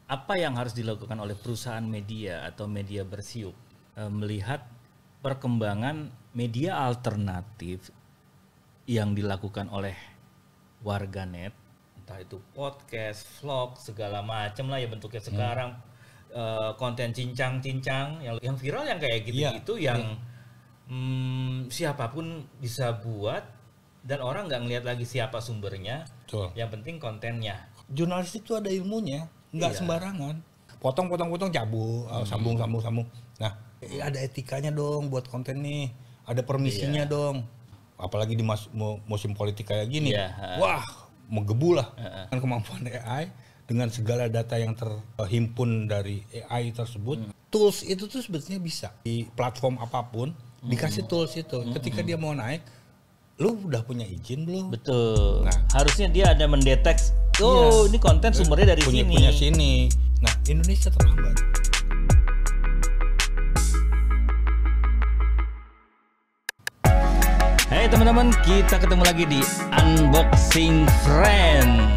apa yang harus dilakukan oleh perusahaan media atau media bersiuk melihat perkembangan media alternatif yang dilakukan oleh warganet, entah itu podcast, vlog, segala macam lah ya bentuknya sekarang, konten cincang-cincang yang viral yang kayak gitu-gitu yang siapapun bisa buat dan orang nggak ngelihat lagi siapa sumbernya. Betul. Yang penting kontennya. Jurnalistik itu ada ilmunya, nggak sembarangan. Potong cabut, sambung. Nah, ada etikanya dong buat konten nih, ada permisinya dong. Apalagi di musim politik kayak gini, wah menggebu lah. Kan kemampuan AI dengan segala data yang terhimpun dari AI tersebut, tools itu tuh sebetulnya bisa di platform apapun dikasih tools itu. Ketika dia mau naik, lu udah punya izin belum? Betul. Nah, harusnya dia ada mendeteksi. Oh, ini konten sumbernya dari sini. Punya sini. Nah, Indonesia terlambat. Hai teman-teman, kita ketemu lagi di Unboxing Friend.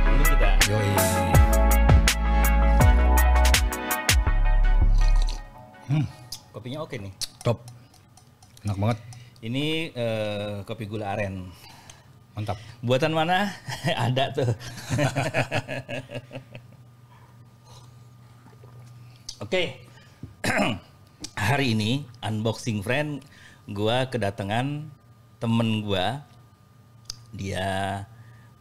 Dulu kita. Yoi. Kopinya oke nih. Top. Enak banget. Ini kopi gula aren. Mantap. Buatan mana? Ada tuh. Oke. Hari ini Unboxing Friend, gua kedatangan temen gua. Dia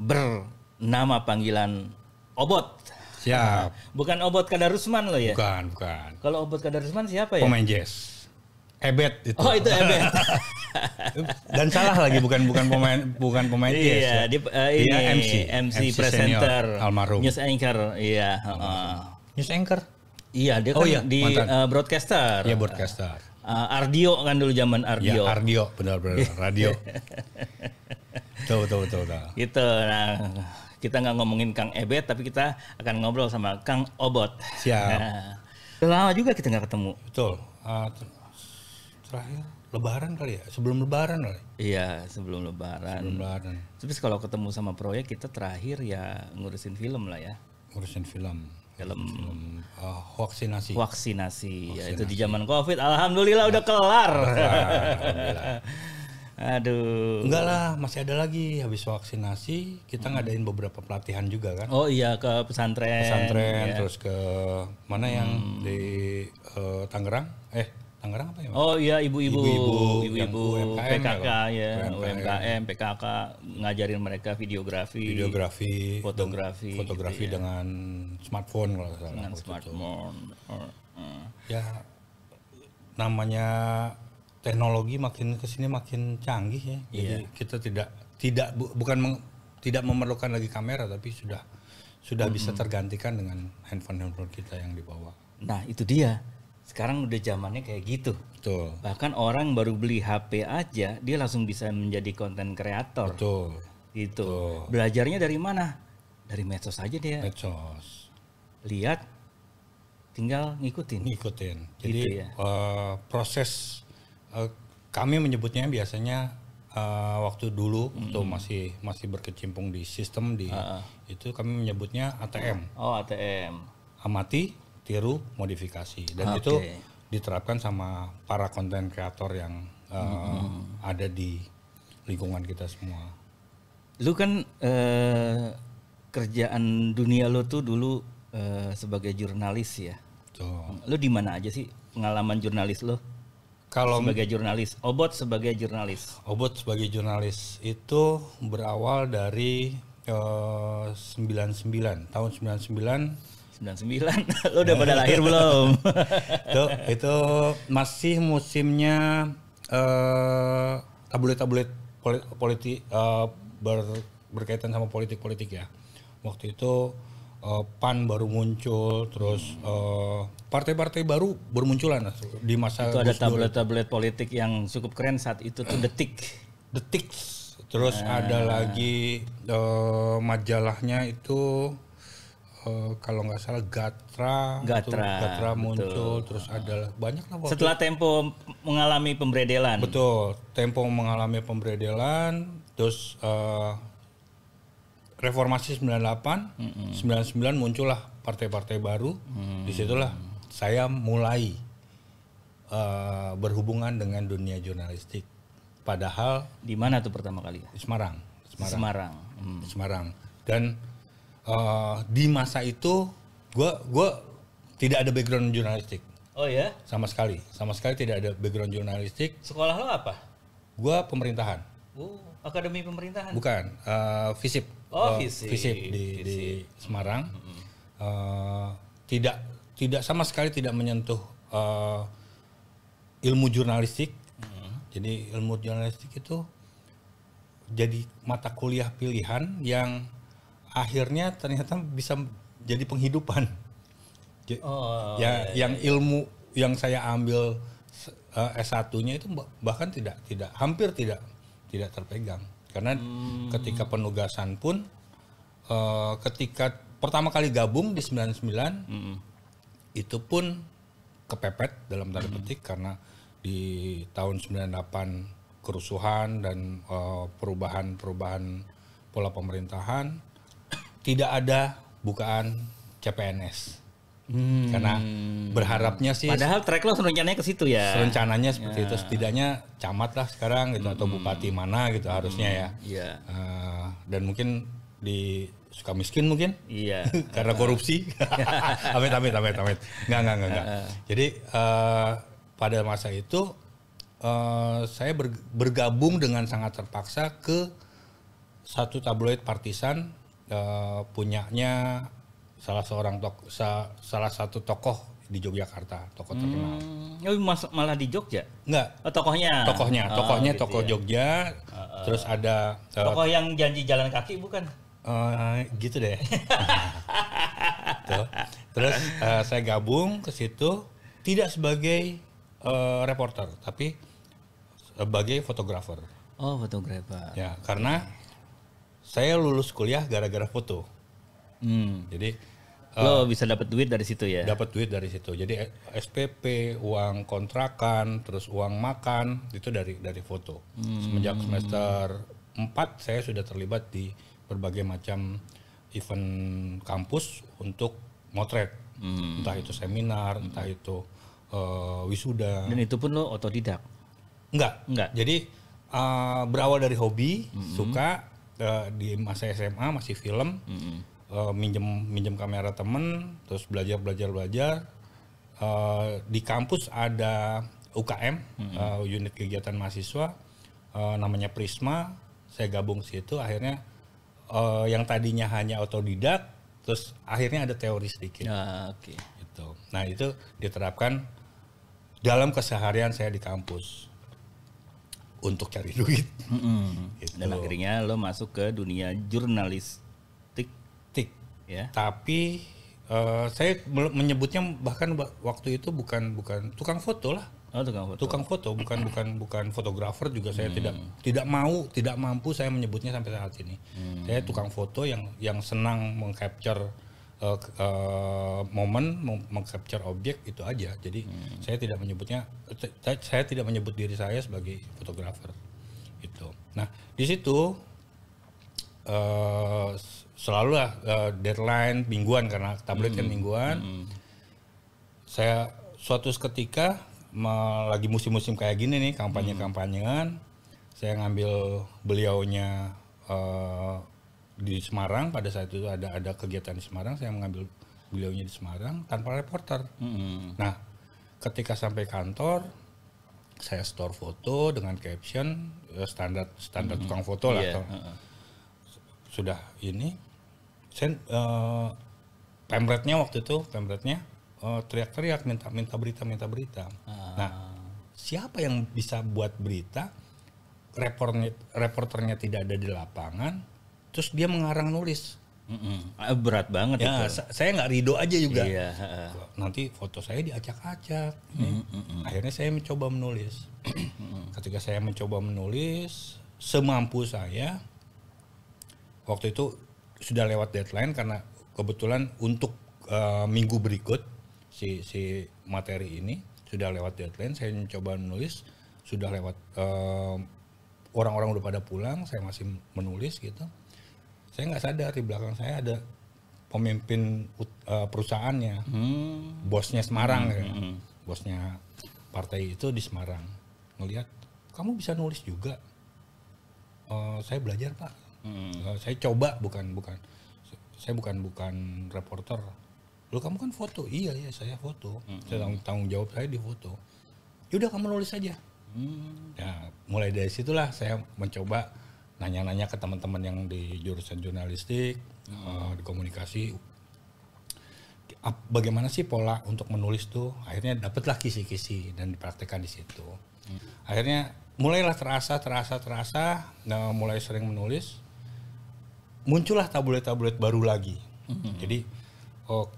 bernama panggilan Obot. Siap. Bukan Obot Kadarusman lo ya? Bukan. Kalau Obot Kadarusman siapa ya? Pemain jazz. Ebet itu. Oh, itu Ebet. Dan salah lagi, bukan pemain jazz. Iya, ya. dia MC presenter, almarhum. news anchor, iya. News anchor. Iya, dia kan di broadcaster. Iya, broadcaster. Ardio kan dulu zaman Ardio. Ya, Ardio, benar radio. Betul. Gitu. Nah, kita nggak ngomongin Kang Ebet, tapi kita akan ngobrol sama Kang Obot. Siap. Udah lama juga kita nggak ketemu. Betul. Terakhir Lebaran kali ya, sebelum Lebaran kali. Iya, sebelum Lebaran. Tapi kalau ketemu sama proyek kita terakhir ya ngurusin film lah ya. Ngurusin film. Vaksinasi. Ya, itu di zaman Covid. Alhamdulillah udah kelar. Alhamdulillah. Aduh. Enggak lah, masih ada lagi. Habis vaksinasi kita ngadain beberapa pelatihan juga kan. Oh iya, ke pesantren ya. Terus ke mana yang di Tangerang? Tangerang apa ya? Oh iya, ibu-ibu PKK ya, UMKM. PKK ngajarin mereka videografi, fotografi dengan smartphone kalau salah. Dengan smartphone. Ya namanya teknologi makin kesini makin canggih ya. Jadi kita tidak memerlukan lagi kamera, tapi sudah bisa tergantikan dengan handphone kita yang dibawa. Nah itu dia. Sekarang udah zamannya kayak gitu. Betul. Bahkan orang baru beli HP aja, dia langsung bisa menjadi konten kreator. Betul. Gitu. Betul. Belajarnya dari mana? Dari medsos aja dia. Medsos. Lihat, tinggal ngikutin. Jadi gitu ya? Proses kami menyebutnya biasanya waktu dulu waktu masih berkecimpung di sistem itu kami menyebutnya ATM. Oh, ATM. Amati, tiru, modifikasi, dan itu diterapkan sama para konten kreator yang ada di lingkungan kita semua. Lu kan kerjaan dunia lu tuh dulu sebagai jurnalis ya. Tuh. Lu di mana aja sih pengalaman jurnalis lu? Kalau sebagai jurnalis, Obot sebagai jurnalis. Obot sebagai jurnalis itu berawal dari 99 tahun 99. 99, lo udah pada lahir belum? itu masih musimnya tabloid politik berkaitan sama politik ya. Waktu itu PAN baru muncul, terus partai-partai baru bermunculan di masa itu ada tabloid politik yang cukup keren saat itu tuh Detik. Terus ada lagi majalahnya itu kalau nggak salah Gatra muncul, betul. Terus ada banyak lah. Setelah Tempo mengalami pemberedelan. Betul, Tempo mengalami pemberedelan, terus reformasi 98, 99 muncullah partai-partai baru. Disitulah saya mulai berhubungan dengan dunia jurnalistik. Padahal Di mana tuh pertama kali? di Semarang. Semarang. Di Semarang. Dan di masa itu gue tidak ada background jurnalistik Oh ya? sama sekali tidak ada background jurnalistik. Sekolah lo apa? Gue pemerintahan, Oh, Akademi Pemerintahan. bukan FISIP. Oh, FISIP. FISIP di Semarang. Tidak sama sekali tidak menyentuh ilmu jurnalistik. Jadi ilmu jurnalistik itu jadi mata kuliah pilihan yang akhirnya ternyata bisa jadi penghidupan. Oh, Yang ilmu yang saya ambil S1-nya itu bahkan hampir tidak terpegang. Karena ketika penugasan pun ketika pertama kali gabung di 99 itu pun kepepet dalam tanda petik karena di tahun 98 kerusuhan dan perubahan pola pemerintahan, tidak ada bukaan CPNS. Karena berharapnya sih padahal track lo rencananya ke situ ya. rencananya seperti itu, setidaknya camat lah sekarang gitu atau bupati mana gitu harusnya ya. Iya. Dan mungkin di Sukamiskin mungkin. Iya. Karena korupsi. Amit. Enggak. Jadi pada masa itu saya bergabung dengan sangat terpaksa ke satu tabloid partisan punyanya salah satu tokoh di Yogyakarta, tokoh terkenal. Malah di Jogja? Enggak. Oh, tokohnya gitu tokoh ya. Jogja. Terus ada Tokoh yang janji jalan kaki bukan? gitu deh. Tuh. Terus saya gabung ke situ tidak sebagai reporter, tapi sebagai fotografer. Oh, fotografer. Ya, karena saya lulus kuliah gara-gara foto. Jadi Lo bisa dapat duit dari situ ya? dapat duit dari situ. Jadi SPP, uang kontrakan, terus uang makan itu dari foto. Semenjak semester 4 saya sudah terlibat di berbagai macam event kampus untuk motret. Entah itu seminar, entah itu wisuda. Dan itu pun lo otodidak? Enggak. Jadi berawal dari hobi, suka di masa SMA masih film. Minjem kamera temen, terus belajar. Di kampus ada UKM, unit kegiatan mahasiswa, namanya Prisma. Saya gabung situ, akhirnya yang tadinya hanya otodidak, terus akhirnya ada teori sedikit. Oke. Gitu. Nah itu diterapkan dalam keseharian saya di kampus untuk cari duit. Gitu. Dan akhirnya lo masuk ke dunia jurnalistik ya. Tapi saya menyebutnya bahkan waktu itu bukan tukang foto lah. Oh, tukang foto. Tukang foto bukan fotografer juga. Saya tidak mampu saya menyebutnya sampai saat ini. Saya tukang foto yang senang mengcapture momen, mengcapture objek itu aja. Jadi saya tidak menyebut diri saya sebagai fotografer. Gitu. Nah di situ selalu lah deadline mingguan karena tablet kan mingguan. Saya suatu ketika lagi musim-musim kayak gini nih kampanye-kampanyean, saya ngambil beliaunya di Semarang. Pada saat itu ada kegiatan di Semarang, saya mengambil beliaunya di Semarang tanpa reporter. Nah ketika sampai kantor saya store foto dengan caption standar tukang foto lah. Sudah ini saya pemretnya waktu itu teriak-teriak minta berita. Nah siapa yang bisa buat berita, reporternya tidak ada di lapangan, terus dia mengarang nulis. Berat banget ya itu. saya nggak ridho aja juga. Iya. Nanti foto saya diacak-acak. Akhirnya saya mencoba menulis. Ketika saya mencoba menulis semampu saya, waktu itu sudah lewat deadline karena kebetulan untuk minggu berikut si materi ini sudah lewat deadline. Saya mencoba menulis, sudah lewat orang-orang udah pada pulang, saya masih menulis gitu. saya nggak sadar di belakang saya ada pemimpin perusahaannya, bosnya Semarang, ya. Bosnya partai itu di Semarang. Ngelihat, kamu bisa nulis juga. Saya belajar Pak. Saya coba, saya bukan reporter. Loh kamu kan foto? Iya saya foto. Saya tanggung jawab saya di foto. Yaudah kamu nulis aja. Ya, mulai dari situlah saya mencoba nanya-nanya ke teman-teman yang di jurusan jurnalistik, di komunikasi, bagaimana sih pola untuk menulis tuh. Akhirnya dapatlah kisi-kisi dan dipraktekkan di situ. Akhirnya mulailah terasa, mulai sering menulis, muncullah tabloid-tabloid baru lagi. Jadi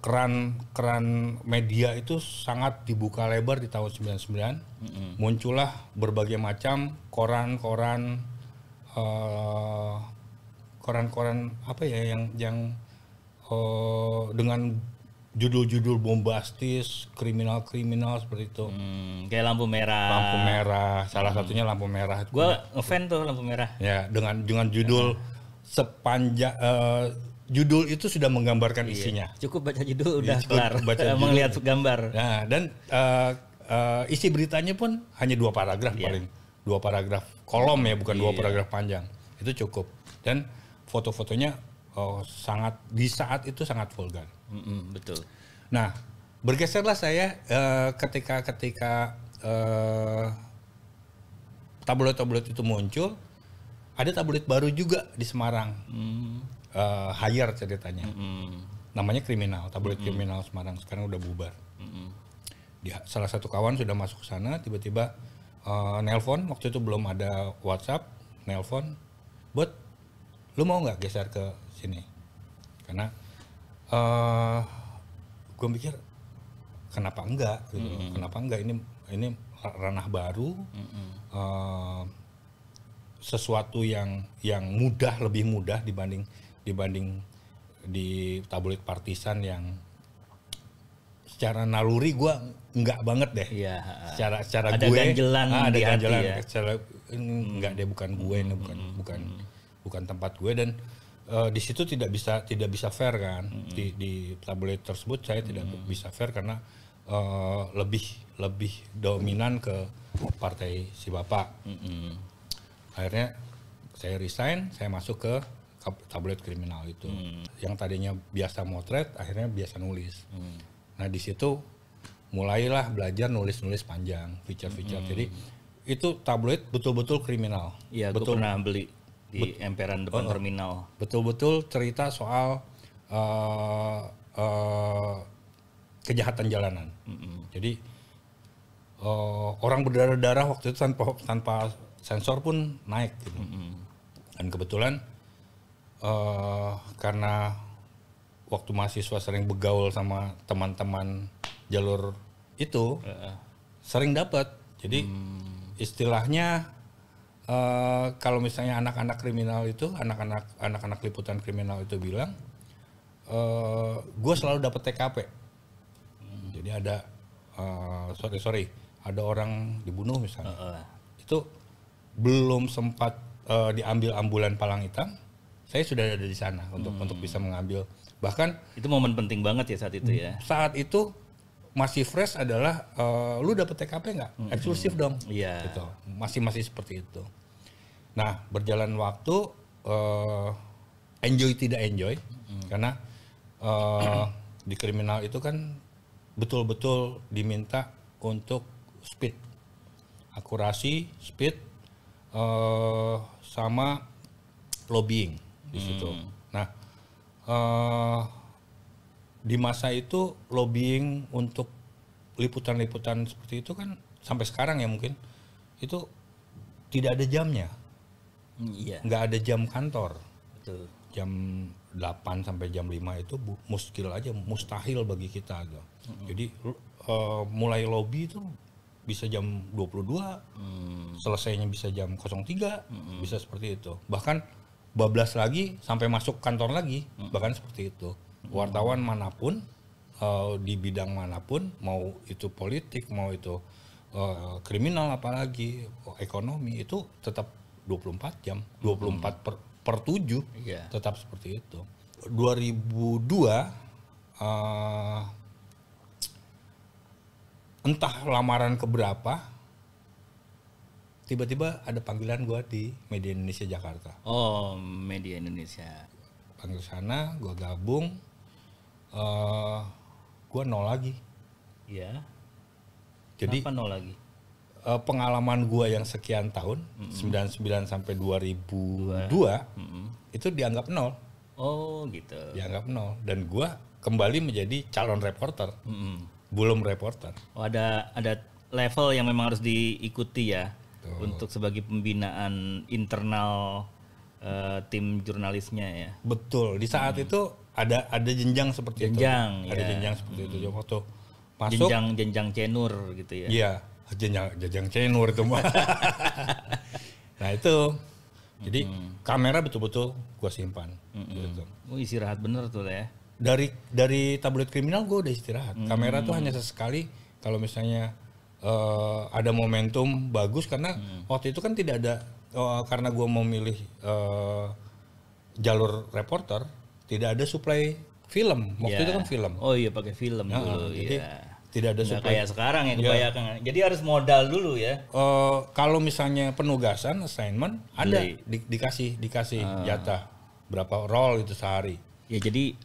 keran media itu sangat dibuka lebar di tahun 99. Muncullah berbagai macam koran-koran apa ya yang dengan judul-judul bombastis, kriminal seperti itu. Kayak lampu merah. Salah satunya lampu merah. Gua ngefan tuh lampu merah. Ya, dengan judul sepanjang judul itu sudah menggambarkan isinya. Cukup baca judul udah Cukup kelar. baca judul. Melihat gambar. Nah, dan isi beritanya pun hanya 2 paragraf paling. 2 paragraf kolom ya, bukan 2 paragraf panjang. Itu cukup. Dan foto-fotonya sangat di saat itu sangat vulgar. Betul. Nah, bergeserlah saya ketika tabloid-tabloid itu muncul. Ada tabloid baru juga di Semarang. Hire ceritanya. Namanya Kriminal, tabloid Kriminal Semarang. Sekarang udah bubar. Salah satu kawan sudah masuk ke sana, tiba-tiba nelpon, waktu itu belum ada WhatsApp, nelpon, "Bot, lu mau nggak geser ke sini?" Karena gue mikir kenapa enggak gitu. Kenapa enggak, ini ranah baru, sesuatu yang mudah, lebih mudah dibanding di tabloid partisan yang secara naluri gue enggak banget deh. Iya. Secara ada gue ganjelan ada di ganjelan hati ya. secara enggak deh, bukan gue, ini bukan tempat gue. Dan di situ tidak bisa fair kan. Di tabloid tersebut saya tidak bisa fair karena lebih dominan ke partai si bapak. Akhirnya saya resign, saya masuk ke tabloid Kriminal itu. Yang tadinya biasa motret, akhirnya biasa nulis. Nah di situ mulailah belajar nulis panjang, feature. Jadi itu tabloid betul-betul kriminal. Iya, gue pernah beli di emperan depan terminal. Betul-betul cerita soal kejahatan jalanan. Jadi orang berdarah-darah waktu itu tanpa sensor pun naik gitu. Dan kebetulan karena waktu mahasiswa sering begaul sama teman-teman jalur itu, sering dapat. Jadi istilahnya kalau misalnya anak-anak kriminal itu, anak-anak liputan kriminal itu bilang, gue selalu dapat TKP. Jadi ada ada orang dibunuh misalnya. Itu belum sempat diambil ambulan palang hitam, saya sudah ada di sana untuk bisa mengambil. Bahkan itu momen penting banget ya saat itu ya. Saat itu masih fresh adalah lu dapet TKP nggak? Eksklusif dong. Iya. Gitu. Masih seperti itu. Nah, berjalan waktu enjoy tidak enjoy karena di kriminal itu kan betul-betul diminta untuk speed, akurasi, speed, sama lobbying di situ. Nah, di masa itu lobbying untuk liputan-liputan seperti itu kan sampai sekarang ya mungkin itu tidak ada jamnya. Iya. Nggak ada jam kantor. Betul. Jam 8 sampai jam 5 itu mustahil bagi kita gitu. Jadi mulai lobby itu bisa jam 22, selesainya bisa jam 03, bisa seperti itu. Bahkan bablas lagi sampai masuk kantor lagi, bahkan seperti itu. Wartawan manapun, di bidang manapun, mau itu politik, mau itu kriminal apalagi, ekonomi, itu tetap 24 jam, 24 1/7 Iya. tetap seperti itu. 2002 entah lamaran keberapa, tiba-tiba ada panggilan gue di Media Indonesia Jakarta. Oh, Media Indonesia. Panggil sana, gue gabung, gue nol lagi. Iya. Jadi Kenapa nol lagi? pengalaman gue yang sekian tahun, 99 sampai 2002, itu dianggap nol. Oh, gitu. Dianggap nol. Dan gue kembali menjadi calon reporter, belum reporter. Oh, ada level yang memang harus diikuti ya. Untuk sebagai pembinaan internal tim jurnalisnya ya. Betul. Di saat itu ada jenjang seperti Jenjang, itu. Ada ya. jenjang seperti itu. Waktu masuk, Jenjang cenur gitu ya. iya, jenjang cenur itu mah. Nah itu, jadi kamera betul-betul gue simpan. Gitu. Oh, istirahat bener tuh ya. Dari tabloid kriminal gue udah istirahat. Kamera tuh hanya sesekali kalau misalnya ada momentum bagus, karena waktu itu kan tidak ada, karena gue mau milih jalur reporter, tidak ada supply film. Waktu itu kan film. Oh iya, pakai film dulu. Jadi Iya. tidak ada Nggak supply. kayak sekarang ya kebanyakan. Jadi harus modal dulu ya. Kalau misalnya penugasan, assignment, ada Beli. dikasih jatah berapa roll itu sehari. Ya jadi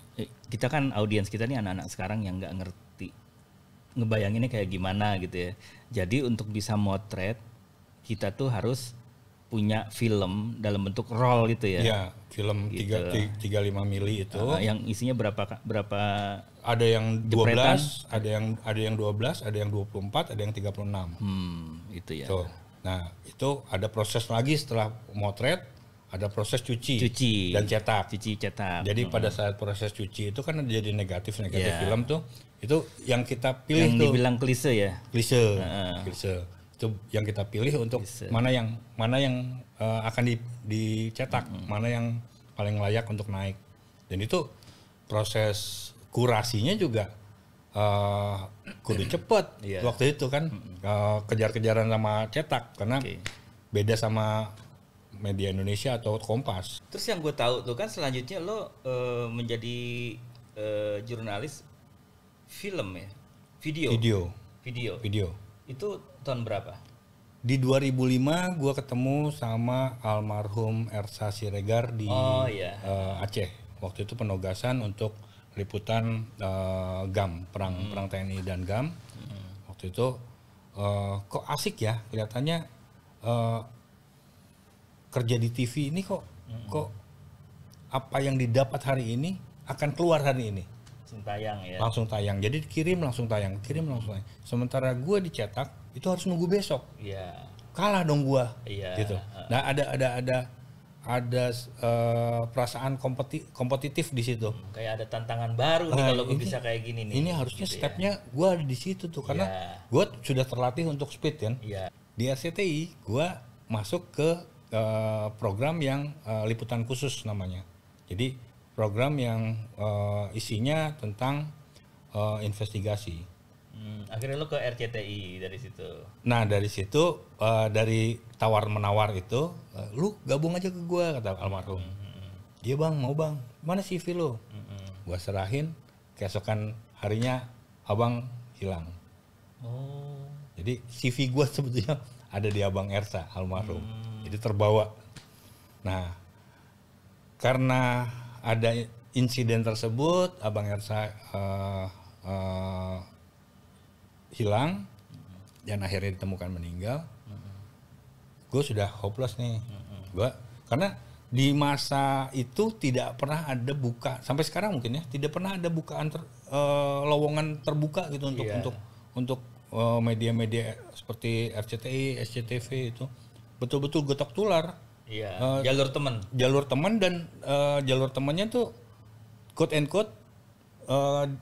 kita kan audiens kita nih anak-anak sekarang yang nggak ngerti ngebayanginnya kayak gimana gitu ya. Jadi untuk bisa motret kita tuh harus punya film dalam bentuk roll gitu ya. Iya, film 35 mili itu. Yang isinya berapa Ada yang 12, jepretan. ada yang 12, ada yang 24, ada yang 36. Itu ya. Tuh. Nah, itu ada proses lagi setelah motret, ada proses cuci dan cetak. Cuci cetak. Jadi pada saat proses cuci itu kan jadi negatif Iya. film tuh, itu yang kita pilih Yang tuh dibilang klise ya. klise. Itu yang kita pilih untuk mana yang akan dicetak, mana yang paling layak untuk naik. Dan itu proses kurasinya juga kudu cepet waktu itu kan, kejar-kejaran sama cetak, karena beda sama Media Indonesia atau Kompas. Terus yang gue tahu tuh kan selanjutnya lo menjadi jurnalis film ya, video. Itu tahun berapa? Di 2005 gue ketemu sama almarhum Ersa Siregar di Aceh. Waktu itu penugasan untuk liputan GAM, perang TNI dan GAM. Waktu itu kok asik ya kelihatannya, kerja di TV ini kok apa yang didapat hari ini akan keluar hari ini. Langsung tayang. Jadi langsung tayang. Sementara gue dicetak itu harus nunggu besok. Iya. Kalah dong gue. Iya. Gitu. Nah ada perasaan kompetitif di situ. Kayak ada tantangan baru nih kalau gue bisa kayak gini nih. Ini harusnya stepnya gue ada di situ tuh, karena gue sudah terlatih untuk speed kan. Iya. Di RCTI gue masuk ke program yang liputan khusus namanya. Jadi program yang isinya tentang investigasi. Akhirnya lo ke RCTI dari situ. Nah dari situ, dari tawar menawar itu, lu gabung aja ke gua, kata almarhum. Dia, bang, mau bang, mana CV lo? Gua serahin, keesokan harinya abang hilang. Jadi CV gua sebetulnya ada di abang Ersa almarhum. Jadi terbawa. Nah karena ada insiden tersebut, abang Ersa hilang dan akhirnya ditemukan meninggal. Gue sudah hopeless nih. Karena di masa itu tidak pernah ada buka, sampai sekarang mungkin ya, tidak pernah ada bukaan lowongan terbuka gitu untuk media-media seperti RCTI, SCTV itu betul-betul getok tular. Iya. Jalur teman dan jalur temannya tuh quote and quote,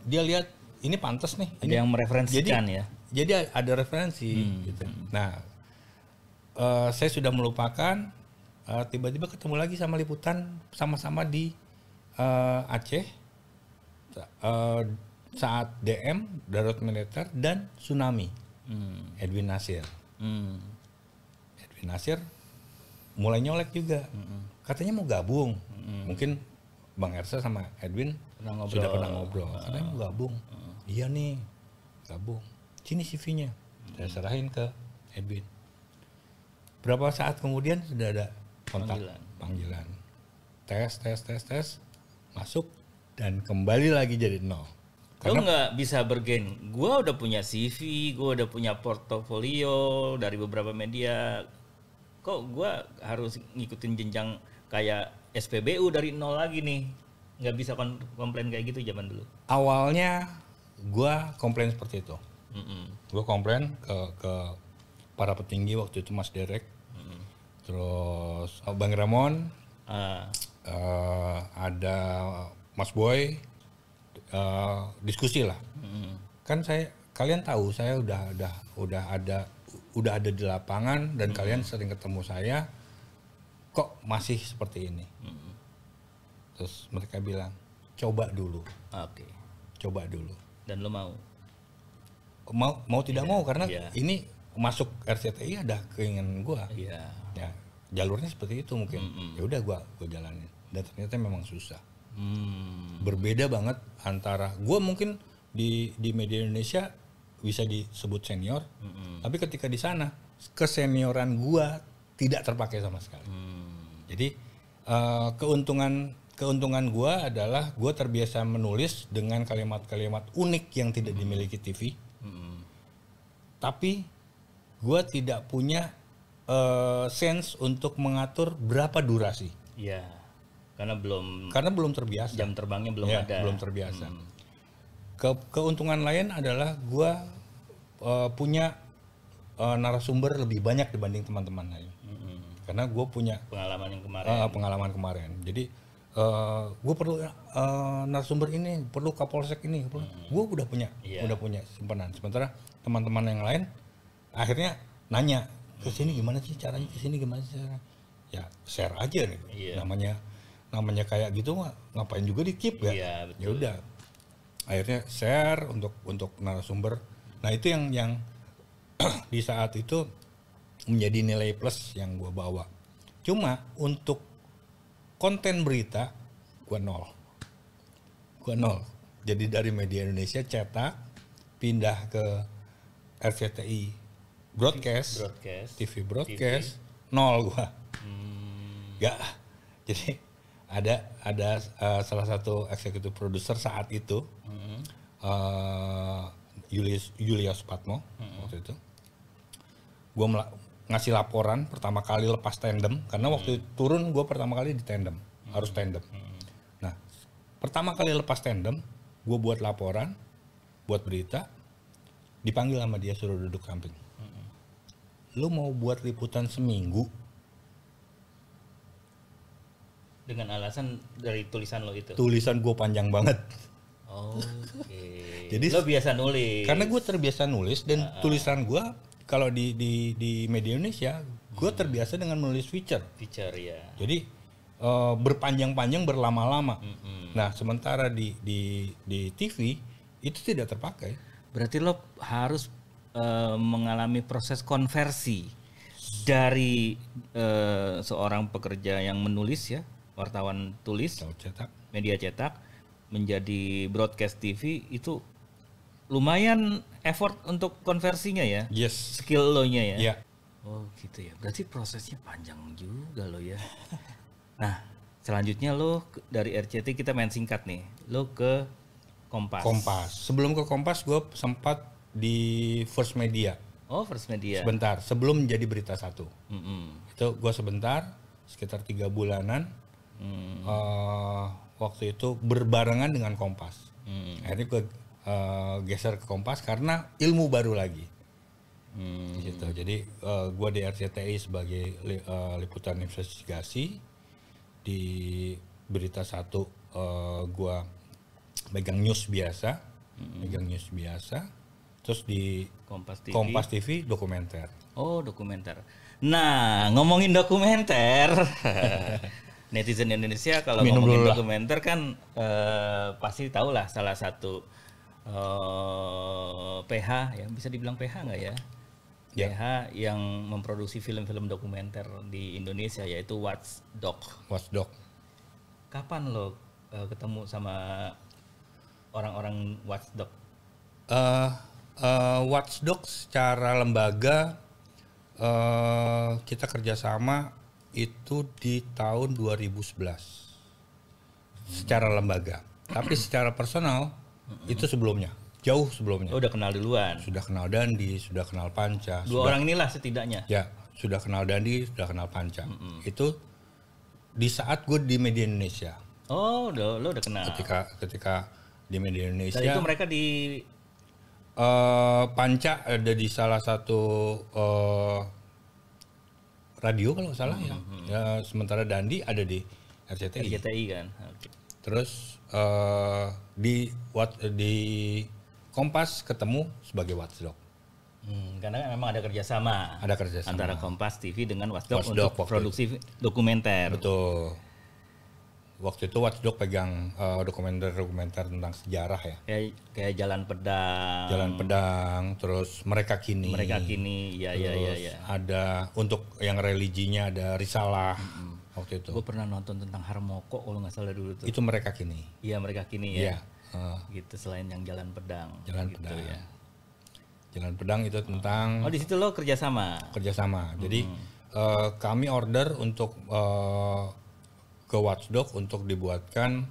dia lihat ini pantas nih. Ada yang mereferensikan ya. Jadi ada referensi gitu. Nah, saya sudah melupakan, tiba-tiba ketemu lagi sama liputan sama-sama di Aceh saat DM, darurat militer dan tsunami. Edwin Nasir. Edwin Nasir mulai nyolek juga. katanya mau gabung. Mungkin Bang Ersa sama Edwin sudah pernah ngobrol. Katanya mau gabung. Iya nih, gabung. Sini CV-nya. Saya serahin ke Edwin. Berapa saat kemudian sudah ada kontak panggilan. Tes, masuk dan kembali lagi jadi nol. Lo nggak bisa bergen. Gue udah punya CV, gue udah punya portofolio dari beberapa media. Kok gue harus ngikutin jenjang kayak SPBU dari nol lagi nih? Nggak bisa komplain kayak gitu zaman dulu. Awalnya gue komplain seperti itu. Gue komplain ke para petinggi waktu itu, Mas Derek, terus Bang Ramon, ada Mas Boy, diskusi lah. Kan kalian tahu saya udah ada di lapangan dan kalian sering ketemu saya, kok masih seperti ini. Terus mereka bilang coba dulu. Oke. Coba dulu. Dan lo mau? Mau tidak mau karena ini masuk RCTI ada keinginan gua. Iya. Ya, jalurnya seperti itu mungkin. Ya udah gua jalanin. Dan ternyata memang susah. Berbeda banget antara gua mungkin di media Indonesia bisa disebut senior, tapi ketika di sana kesenioran gua tidak terpakai sama sekali. Jadi keuntungan gua adalah gua terbiasa menulis dengan kalimat-kalimat unik yang tidak dimiliki TV. Tapi gua tidak punya sense untuk mengatur berapa durasi. Iya. Karena belum terbiasa. Jam terbangnya belum ada. Belum terbiasa. Keuntungan lain adalah gua punya narasumber lebih banyak dibanding teman-teman lain. Karena gue punya pengalaman kemarin. Jadi gue perlu narasumber ini, perlu Kapolsek ini, gue udah punya simpanan. Sementara teman-teman yang lain akhirnya nanya, kesini gimana sih caranya, kesini gimana sih caranya? Ya share aja nih. Namanya kayak gitu mah ngapain juga di keep ya. Ya udah. Akhirnya share untuk narasumber. Nah itu yang di saat itu menjadi nilai plus yang gue bawa. Cuma untuk konten berita gue nol. Jadi dari media Indonesia cetak pindah ke RCTI broadcast. TV broadcast. Nol gue. Gak. Jadi ada salah satu eksekutif produser saat itu, Julius Patmo waktu itu. Gue ngasih laporan pertama kali lepas tandem, karena waktu turun gue pertama kali di tandem, harus tandem. Nah, pertama kali lepas tandem, gue buat laporan, buat berita, dipanggil sama dia suruh duduk samping. Lu mau buat liputan seminggu? Dengan alasan dari tulisan lo itu? Tulisan gue panjang banget. Oke. Jadi lo biasa nulis? Karena gue terbiasa nulis dan tulisan gue kalau di media Indonesia, gue terbiasa dengan menulis feature ya. Jadi berpanjang-panjang, berlama-lama. Nah, sementara di TV itu tidak terpakai. Berarti lo harus mengalami proses konversi dari seorang pekerja yang menulis ya, wartawan tulis, media cetak, menjadi broadcast TV itu lumayan effort untuk konversinya ya. Yes. Skill lo nya ya. Yeah. Oh gitu ya. Berarti prosesnya panjang juga lo ya. Nah, selanjutnya lo dari RCTI kita main singkat nih. Lo ke Kompas. Sebelum ke Kompas gue sempat di First Media. Oh, First Media. Sebentar, sebelum menjadi Berita Satu. Itu gue sebentar, sekitar 3 bulanan. Waktu itu berbarengan dengan Kompas. Akhirnya gue geser ke Kompas karena ilmu baru lagi. Gitu. Jadi gue di RCTI sebagai liputan investigasi, di Berita Satu gue megang news biasa, terus di Kompas TV dokumenter. Oh, dokumenter. Nah, ngomongin dokumenter, netizen Indonesia kalau ngomongin dokumenter kan pasti tahu lah salah satu PH, ya bisa dibilang PH nggak ya? Ya. PH yang memproduksi film-film dokumenter di Indonesia yaitu Watchdog. Watchdog. Kapan lo ketemu sama orang-orang Watchdog? Watchdog secara lembaga kita kerjasama itu di tahun 2011 secara lembaga, tapi secara personal itu sebelumnya, jauh sebelumnya. Oh, udah kenal duluan. Sudah kenal Dandi, sudah kenal Panca. Dua orang inilah setidaknya. Ya, sudah kenal Dandi, sudah kenal Panca. Itu di saat gue di Media Indonesia. Oh, lo udah kenal. Ketika di Media Indonesia. Dan itu mereka di Panca ada di salah satu radio kalau nggak salah ya. Sementara Dandi ada di RCTI. RCTI kan. Oke. Terus di Kompas ketemu sebagai Watchdog. Karena memang ada kerjasama. Ada kerjasama antara Kompas TV dengan Watchdog Watchdog untuk produksi dokumenter. Betul. Waktu itu Watchdog pegang dokumenter tentang sejarah ya. Kayak Jalan Pedang. Jalan Pedang, terus Mereka Kini. Ya. Ada untuk yang religinya ada Risalah. Waktu itu. Gue pernah nonton tentang Harmoko kalau nggak salah dulu tuh. Itu Mereka Kini. Iya, Mereka Kini ya. Iya. Gitu, selain yang Jalan Pedang. Jalan gitu, Pedang. ya. Jalan Pedang itu tentang. Oh, di situ lo kerjasama. Jadi kami order untuk ke Watchdog untuk dibuatkan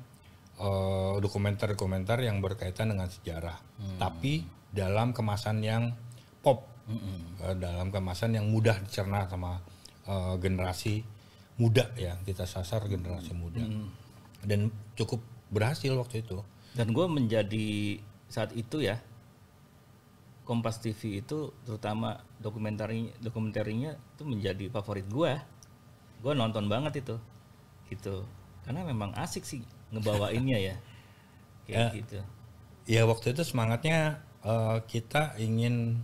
dokumenter-dokumenter yang berkaitan dengan sejarah, tapi dalam kemasan yang pop, dalam kemasan yang mudah dicerna sama generasi muda ya, kita sasar generasi muda, dan cukup berhasil waktu itu. Dan gue menjadi saat itu ya, Kompas TV itu terutama dokumenterinya itu menjadi favorit gue. Gue nonton banget itu. Gitu, karena memang asik sih ngebawainnya ya, kayak gitu. Ya waktu itu semangatnya kita ingin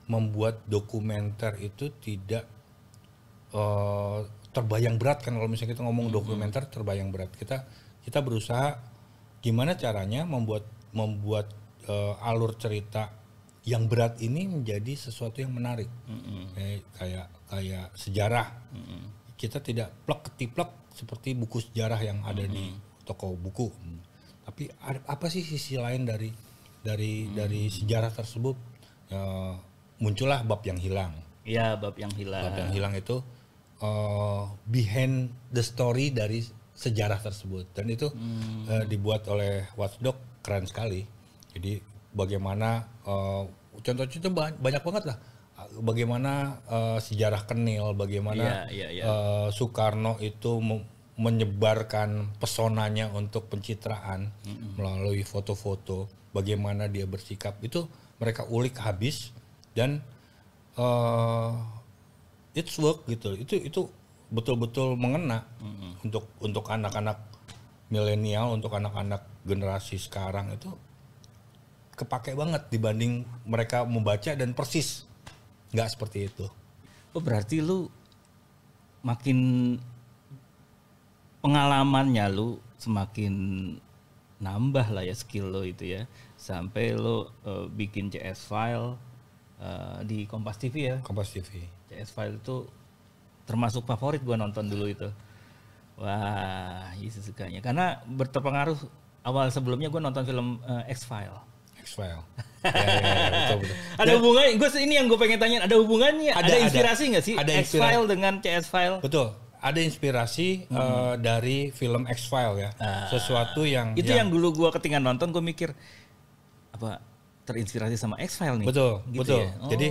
membuat dokumenter itu tidak terbayang berat kan, kalau misalnya kita ngomong dokumenter terbayang berat. Kita berusaha gimana caranya membuat alur cerita yang berat ini menjadi sesuatu yang menarik, kayak sejarah. Kita tidak plek-ketiplek seperti buku sejarah yang ada di toko buku, tapi apa sih sisi lain dari sejarah tersebut? Muncullah Bab yang Hilang. Iya, Bab yang Hilang. Bab yang Hilang itu behind the story dari sejarah tersebut, dan itu dibuat oleh Watchdog, keren sekali. Jadi bagaimana contoh-contoh banyak banget lah. Bagaimana sejarah Kenil, bagaimana Soekarno itu menyebarkan pesonanya untuk pencitraan melalui foto-foto, bagaimana dia bersikap, itu mereka ulik habis, dan it's work gitu. Itu betul-betul mengena untuk anak-anak milenial, untuk anak-anak generasi sekarang. Itu kepake banget dibanding mereka membaca dan persis nggak seperti itu. Oh, berarti lu makin pengalamannya lu semakin nambah lah ya skill lo itu ya, sampai lo bikin CS File di Kompas TV ya. Kompas TV. CS File itu termasuk favorit gua nonton dulu itu. Wah, itu sukanya karena berpengaruh. Awal sebelumnya gua nonton film X-File. X-File. Ya, betul. Ada hubungannya? Gue ini yang gue pengen tanya. Ada hubungannya? Ada inspirasi nggak sih X-File dengan CS File? Betul. Ada inspirasi dari film X-File ya. Sesuatu yang itu yang dulu gue ketika nonton gue mikir apa terinspirasi sama X-File nih. Betul, gitu betul. Ya? Oh. Jadi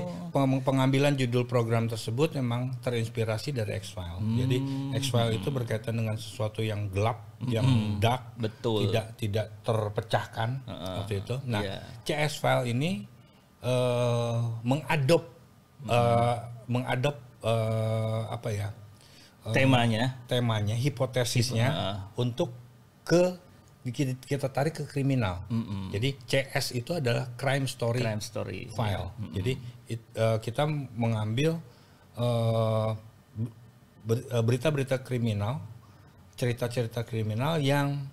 pengambilan judul program tersebut memang terinspirasi dari X-File. Jadi X-File itu berkaitan dengan sesuatu yang gelap, yang dark, betul. Tidak terpecahkan waktu itu. Nah, CS File ini mengadop apa ya? Temanya, hipotesisnya untuk kita tarik ke kriminal. Jadi CS itu adalah crime story file. Jadi kita mengambil berita-berita kriminal, cerita-cerita kriminal yang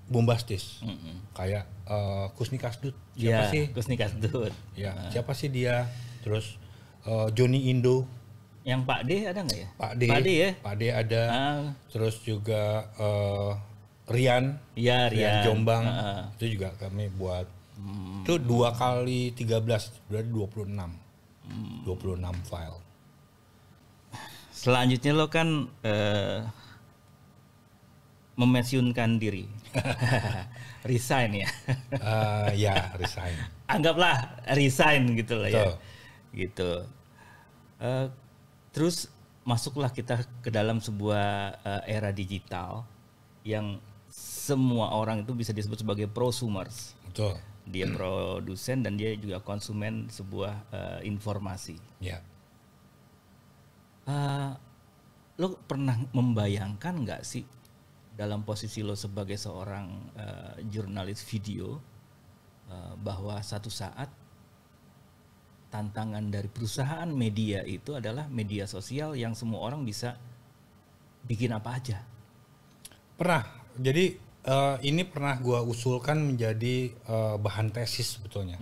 bombastis, kayak Kusni Kasdut. Siapa sih? Kusni Kasdut. Ya, siapa sih dia? Terus Johnny Indo, Yang Pak D ada nggak ya? Pak D, Pak D ya? Pak D ada, Ah, terus juga Rian, iya Rian. Jombang, itu juga kami buat. Itu 2 kali 13, berarti 26. 26 file. Selanjutnya lo kan memensiunkan diri. Resign ya. Ya, resign. Anggaplah resign gitu lah ya. Betul. Gitu. Terus masuklah kita ke dalam sebuah era digital yang semua orang itu bisa disebut sebagai prosumers. Betul. Dia produsen dan dia juga konsumen sebuah informasi. Ya. Lo pernah membayangkan nggak sih dalam posisi lo sebagai seorang jurnalis video bahwa satu saat tantangan dari perusahaan media itu adalah media sosial yang semua orang bisa bikin apa aja? Pernah. Jadi ini pernah gua usulkan menjadi bahan tesis sebetulnya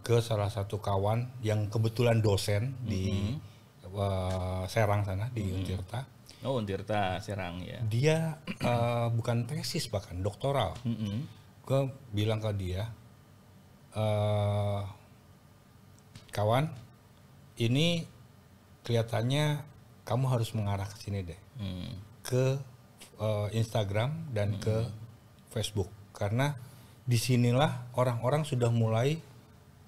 ke salah satu kawan yang kebetulan dosen di Serang sana di Untirta. Oh, Untirta Serang ya. Dia bukan tesis bahkan doktoral. Gue bilang ke dia, kawan, ini kelihatannya kamu harus mengarah ke sini deh, ke Instagram dan ke Facebook, karena disinilah orang-orang sudah mulai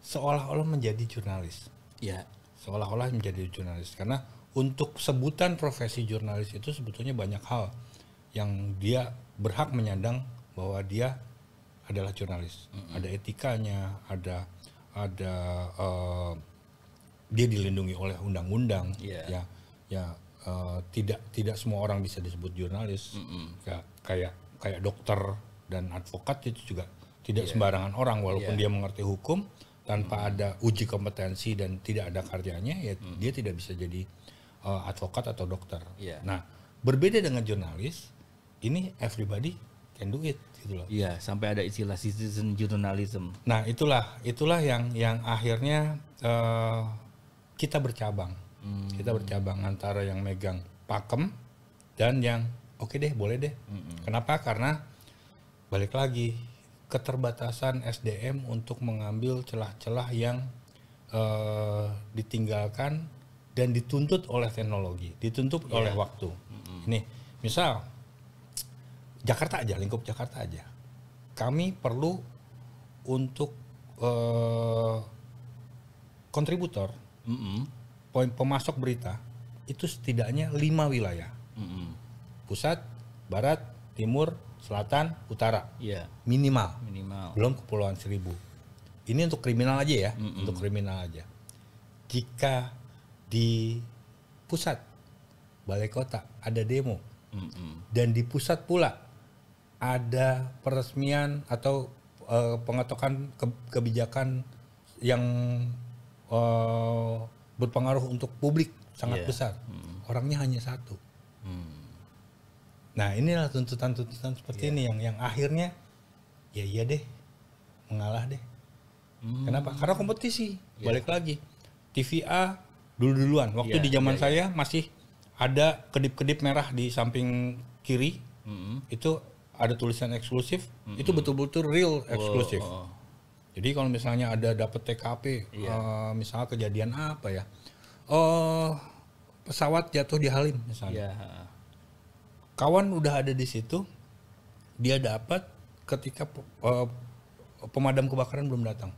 seolah-olah menjadi jurnalis. Ya. Seolah-olah menjadi jurnalis, karena untuk sebutan profesi jurnalis itu sebetulnya banyak hal yang dia berhak menyandang bahwa dia adalah jurnalis. Ada etikanya, ada dia dilindungi oleh undang-undang. Yeah. Tidak semua orang bisa disebut jurnalis. Ya, kayak dokter dan advokat itu juga tidak sembarangan orang, walaupun dia mengerti hukum, tanpa ada uji kompetensi dan tidak ada karyanya, ya dia tidak bisa jadi advokat atau dokter. Nah, berbeda dengan jurnalis, ini everybody can do it, gitu loh. Iya, sampai ada istilah citizen journalism. Nah, itulah yang akhirnya kita bercabang. Kita bercabang antara yang megang pakem dan yang oke deh, boleh deh. Kenapa? Karena balik lagi keterbatasan SDM untuk mengambil celah-celah yang ditinggalkan dan dituntut oleh teknologi, dituntut oleh waktu. Ini misal Jakarta aja, lingkup Jakarta aja. Kami perlu untuk kontributor, pemasok berita itu setidaknya 5 wilayah. Pusat, barat, timur, selatan, utara. Minimal. Belum Kepulauan Seribu. Ini untuk kriminal aja ya, untuk kriminal aja. Jika di pusat balai kota ada demo, dan di pusat pula ada peresmian atau pengetokan kebijakan yang berpengaruh untuk publik sangat besar, orangnya hanya satu. Nah, inilah tuntutan-tuntutan seperti ini yang akhirnya ya iya deh, mengalah deh. Kenapa? Karena kompetisi. Balik lagi, TVA duluan. Waktu di zaman saya masih ada kedip-kedip merah di samping kiri, itu ada tulisan eksklusif, itu betul-betul real eksklusif. Jadi kalau misalnya ada dapat TKP, misalnya kejadian apa ya, pesawat jatuh di Halim misalnya, kawan udah ada di situ, dia dapat ketika pemadam kebakaran belum datang,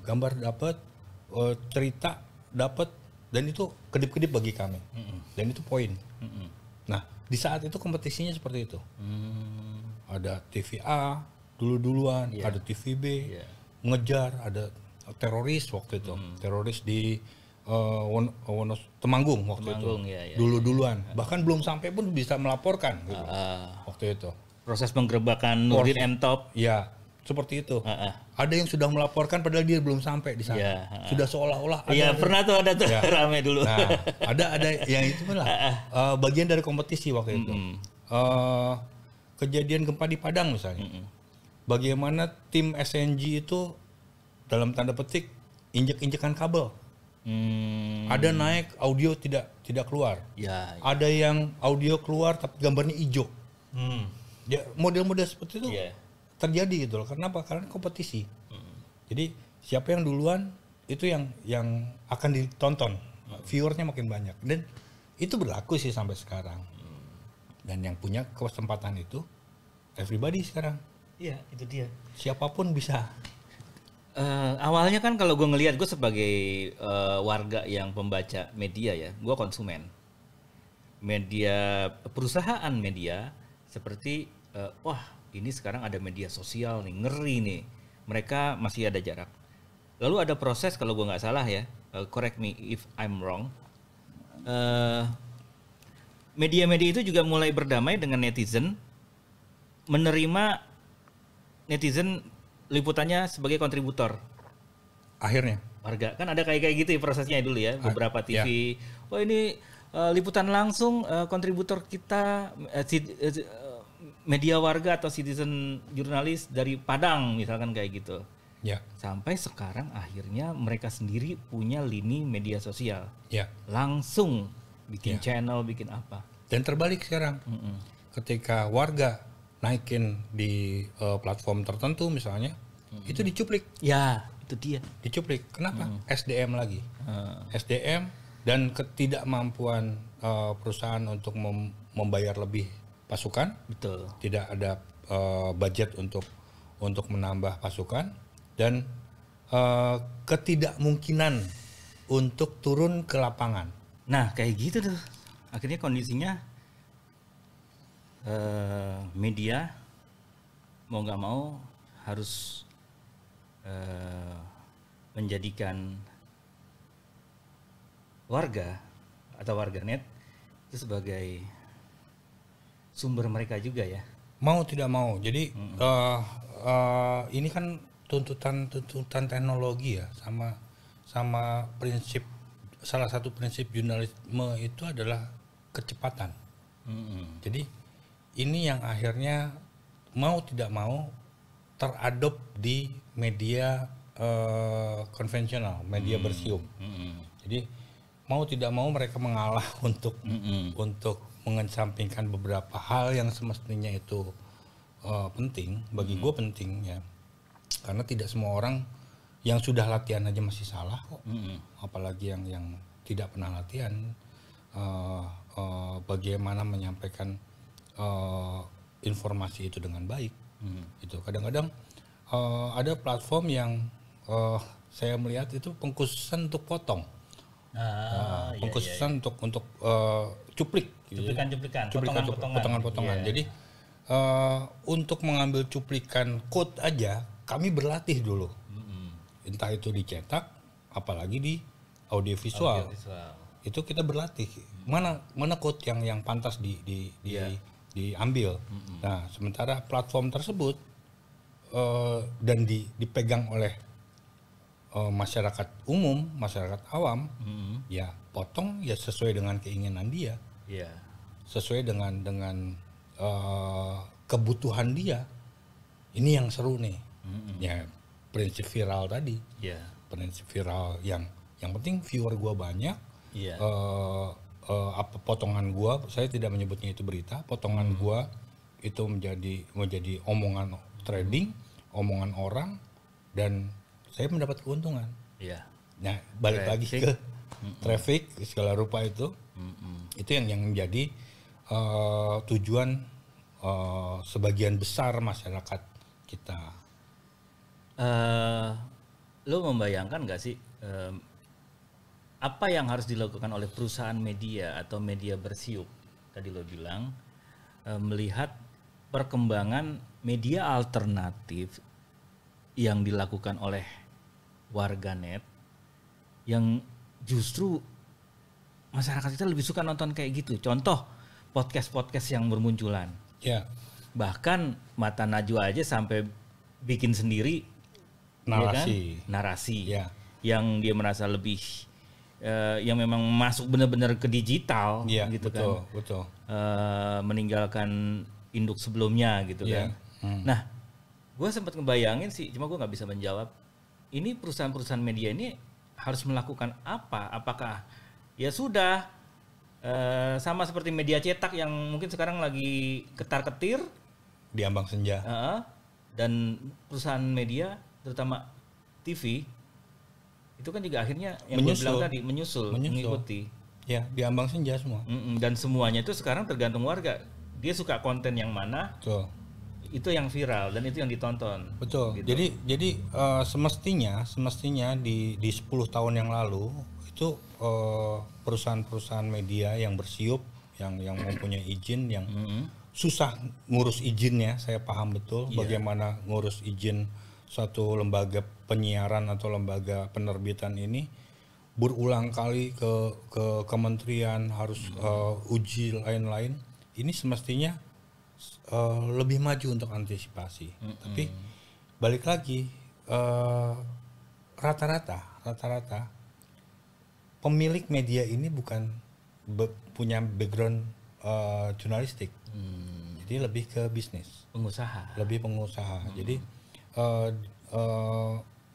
gambar dapat, cerita dapat. Dan itu kedip-kedip bagi kami, dan itu poin. Nah, di saat itu kompetisinya seperti itu. Ada TVA duluan, ada TVB, ngejar, ada teroris waktu itu, teroris di Temanggung waktu itu, duluan. Bahkan belum sampai pun bisa melaporkan gitu, waktu itu. Proses penggerebekan Nurdin M. Top. Ya, seperti itu. Ada yang sudah melaporkan padahal dia belum sampai di sana. Sudah seolah-olah ada. Iya, pernah tuh ada tuh rame dulu. Nah, ada yang itu lah. Bagian dari kompetisi waktu itu. Kejadian gempa di Padang misalnya. Bagaimana tim SNG itu dalam tanda petik injek-injekan kabel Ada naik audio tidak keluar. Ya. Ada yang audio keluar tapi gambarnya hijau. Ya, model-model seperti itu terjadi gitu loh. Kenapa? Karena kompetisi. Jadi siapa yang duluan itu yang akan ditonton. Viewernya makin banyak. Dan itu berlaku sih sampai sekarang. Dan yang punya kesempatan itu everybody sekarang. Iya, itu dia. Siapapun bisa. Awalnya kan kalau gue ngelihat, gue sebagai warga yang pembaca media ya, gue konsumen media, perusahaan media seperti wah ini sekarang ada media sosial nih, ngeri nih, mereka masih ada jarak. Lalu ada proses, kalau gue nggak salah ya, correct me if I'm wrong, media-media itu juga mulai berdamai dengan netizen, menerima netizen liputannya sebagai kontributor. Akhirnya Warga kan ada kayak gitu ya prosesnya dulu ya, beberapa TV. Oh ini liputan langsung kontributor kita media warga atau citizen jurnalis dari Padang misalkan kayak gitu. ya, Sampai sekarang akhirnya mereka sendiri punya lini media sosial. ya. Langsung bikin channel, bikin apa. Dan terbalik sekarang. Ketika warga naikin di platform tertentu misalnya, itu dicuplik. Ya, itu dia. Dicuplik. Kenapa? SDM lagi. SDM dan ketidakmampuan perusahaan untuk membayar lebih pasukan. Betul. Tidak ada budget untuk menambah pasukan dan ketidakmungkinan untuk turun ke lapangan. Nah, kayak gitu tuh. Akhirnya kondisinya media mau nggak mau harus menjadikan warga atau warganet itu sebagai sumber mereka juga ya. Mau tidak mau. Jadi ini kan tuntutan teknologi ya, sama prinsip, salah satu prinsip jurnalisme itu adalah kecepatan. Jadi ini yang akhirnya mau tidak mau teradop di media konvensional, media bersium. Jadi mau tidak mau mereka mengalah untuk mengesampingkan beberapa hal yang semestinya itu penting, bagi gue penting ya, karena tidak semua orang yang sudah latihan aja masih salah kok, apalagi yang tidak pernah latihan. Bagaimana menyampaikan informasi itu dengan baik. Itu kadang-kadang ada platform yang saya melihat itu pengkhususan untuk potong, pengkhususan untuk cuplik, potongan-potongan. Jadi untuk mengambil cuplikan quote aja kami berlatih dulu, entah itu dicetak, apalagi di audiovisual. Itu kita berlatih mana quote yang pantas diambil. Nah, sementara platform tersebut dan dipegang oleh masyarakat umum, masyarakat awam, ya potong ya sesuai dengan keinginan dia, sesuai dengan kebutuhan dia. Ini yang seru nih, ya prinsip viral tadi, prinsip viral yang penting viewer gua banyak. Apa potongan gua, saya tidak menyebutnya itu berita, potongan gua itu menjadi omongan trading, omongan orang, dan saya mendapat keuntungan. Nah, balik lagi ke traffic segala rupa itu yang menjadi tujuan sebagian besar masyarakat kita. Lo membayangkan nggak sih apa yang harus dilakukan oleh perusahaan media atau media bersiup, tadi lo bilang, melihat perkembangan media alternatif yang dilakukan oleh warganet yang justru masyarakat kita lebih suka nonton kayak gitu. Contoh podcast-podcast yang bermunculan. Bahkan Mata Najwa aja sampai bikin sendiri narasi yang dia merasa lebih yang memang masuk benar-benar ke digital, gitu kan. Betul. Meninggalkan induk sebelumnya gitu kan. Nah, gue sempat ngebayangin sih, cuma gue nggak bisa menjawab. Ini perusahaan-perusahaan media ini harus melakukan apa? Apakah ya sudah sama seperti media cetak yang mungkin sekarang lagi ketar-ketir Diambang senja. dan perusahaan media terutama TV itu kan juga akhirnya yang gue bilang tadi menyusul. Mengikuti. Ya, diambang senja semua. Dan semuanya itu sekarang tergantung warga. Dia suka konten yang mana? Betul. Itu yang viral dan itu yang ditonton. Betul. Gitu. Jadi semestinya di 10 tahun yang lalu itu perusahaan-perusahaan media yang bersiup, yang mempunyai izin, yang susah ngurus izinnya, saya paham betul bagaimana ngurus izin suatu lembaga penyiaran atau lembaga penerbitan ini, berulang kali ke kementerian harus uji lain-lain. Ini semestinya lebih maju untuk antisipasi. Tapi balik lagi, rata-rata pemilik media ini bukan punya background jurnalistik. Jadi lebih ke bisnis. Lebih pengusaha. Jadi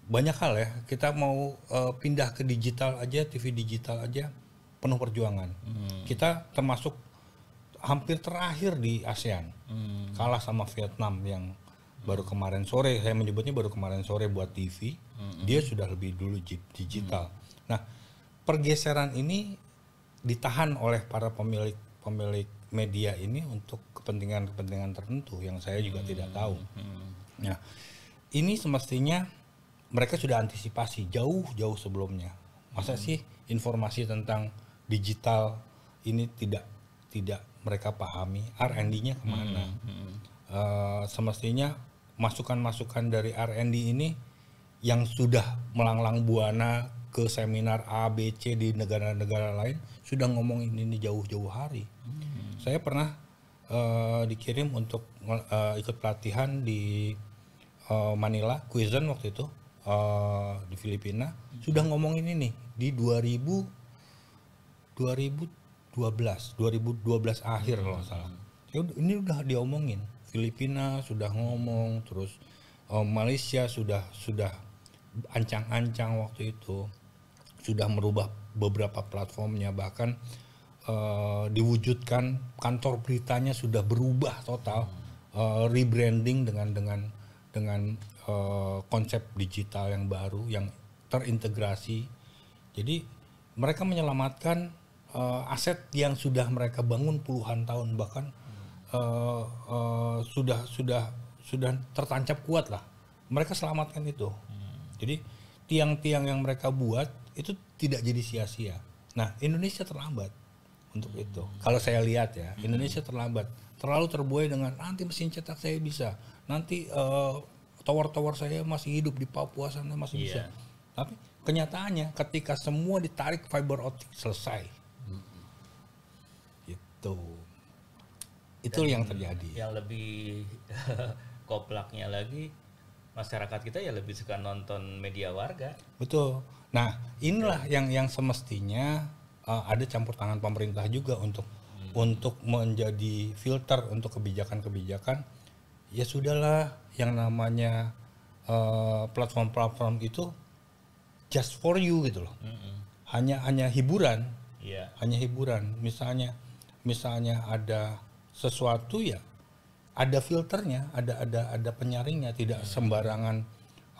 banyak hal ya, kita mau pindah ke digital aja, TV digital aja penuh perjuangan. Kita termasuk hampir terakhir di ASEAN, kalah sama Vietnam yang baru kemarin sore, saya menyebutnya baru kemarin sore buat TV, dia sudah lebih dulu digital. Nah, pergeseran ini ditahan oleh para pemilik media ini untuk kepentingan tertentu yang saya juga tidak tahu. Nah, ini semestinya mereka sudah antisipasi jauh sebelumnya. Masa sih informasi tentang digital ini tidak mereka pahami, R&D-nya kemana? Semestinya masukan-masukan dari R&D ini yang sudah melanglang buana ke seminar A, B, C di negara-negara lain sudah ngomongin ini jauh-jauh hari. Saya pernah dikirim untuk ikut pelatihan di Manila, Quezon waktu itu di Filipina, sudah ngomongin ini di 2012 akhir kalau nggak salah. Ini udah diomongin. Filipina sudah ngomong, terus Malaysia sudah ancang-ancang waktu itu, sudah merubah beberapa platformnya, bahkan diwujudkan kantor beritanya sudah berubah total, rebranding dengan konsep digital yang baru yang terintegrasi. Jadi mereka menyelamatkan aset yang sudah mereka bangun puluhan tahun, bahkan sudah tertancap kuat lah. Mereka selamatkan itu. Jadi tiang-tiang yang mereka buat itu tidak jadi sia-sia. Nah, Indonesia terlambat untuk itu. Kalau saya lihat ya, Indonesia terlambat. Terlalu terbuai dengan nanti mesin cetak saya bisa. Nanti tower-tower saya masih hidup di Papua sana masih bisa. Tapi kenyataannya ketika semua ditarik fiber optik selesai. Itu yang terjadi. Yang lebih koplaknya lagi, masyarakat kita ya lebih suka nonton media warga. Betul. Nah, inilah yang semestinya ada campur tangan pemerintah juga untuk menjadi filter untuk kebijakan-kebijakan. Ya sudahlah, yang namanya platform-platform itu just for you gitu loh. Hanya hiburan. Hanya hiburan. Misalnya ada sesuatu ya ada filternya, ada penyaringnya, tidak sembarangan.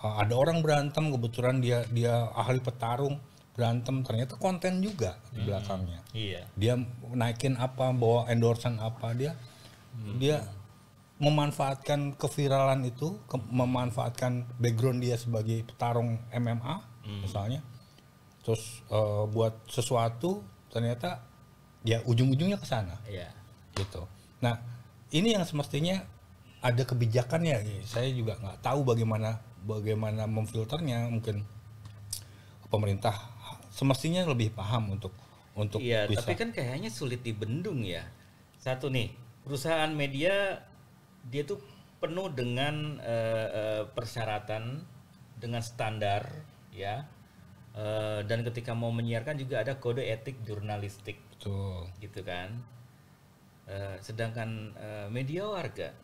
Ada orang berantem, kebetulan dia ahli petarung, berantem, ternyata konten juga di belakangnya. Dia naikin apa, bawa endorsan apa, dia memanfaatkan keviralan itu, memanfaatkan background dia sebagai petarung MMA misalnya, terus buat sesuatu, ternyata ya ujung-ujungnya ke sana. Gitu. Nah, ini yang semestinya ada kebijakannya. Saya juga nggak tahu bagaimana memfilternya. Mungkin pemerintah semestinya lebih paham untuk bisa. Tapi bisa. kan kayaknya sulit dibendung ya. Satu nih, perusahaan media dia tuh penuh dengan persyaratan, dengan standar ya. Dan ketika mau menyiarkan juga ada kode etik jurnalistik. Betul. Gitu kan. Sedangkan media warga,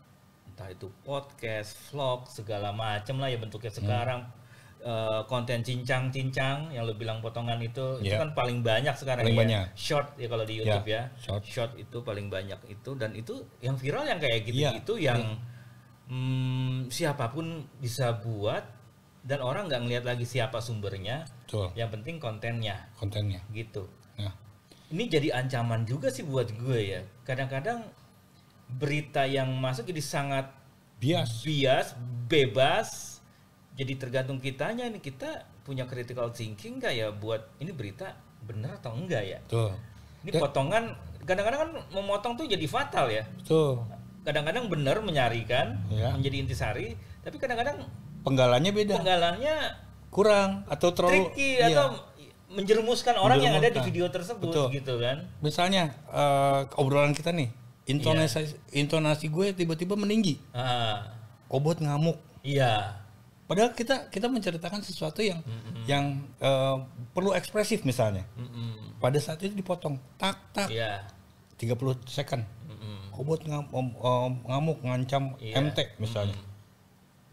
entah itu podcast, vlog, segala macam lah ya bentuknya sekarang, konten cincang-cincang yang lo bilang potongan itu kan paling banyak sekarang paling ya. banyak. Short ya kalau di YouTube ya. Short itu paling banyak itu, dan itu yang viral yang kayak gitu-gitu yang siapapun bisa buat dan orang nggak ngelihat lagi siapa sumbernya. Betul. Yang penting kontennya gitu. Nah, ini jadi ancaman juga sih buat gue ya. Kadang-kadang berita yang masuk jadi sangat bias, bebas. Jadi tergantung kitanya, ini kita punya critical thinking nggak ya buat ini berita benar atau enggak ya. Betul. Ini potongan kadang-kadang kan memotong tuh jadi fatal ya. Betul. Kadang-kadang benar menyarikan, menjadi intisari, tapi kadang-kadang penggalannya beda. Penggalannya kurang atau terlalu tricky atau menjerumuskan orang yang ada di video tersebut. Betul. Gitu kan. Misalnya obrolan kita nih, intonasi gue tiba-tiba meninggi. Kobot ngamuk. Iya. Padahal kita menceritakan sesuatu yang perlu ekspresif misalnya. Pada saat itu dipotong tak 30 second. Kobot ngamuk ngancam MT misalnya.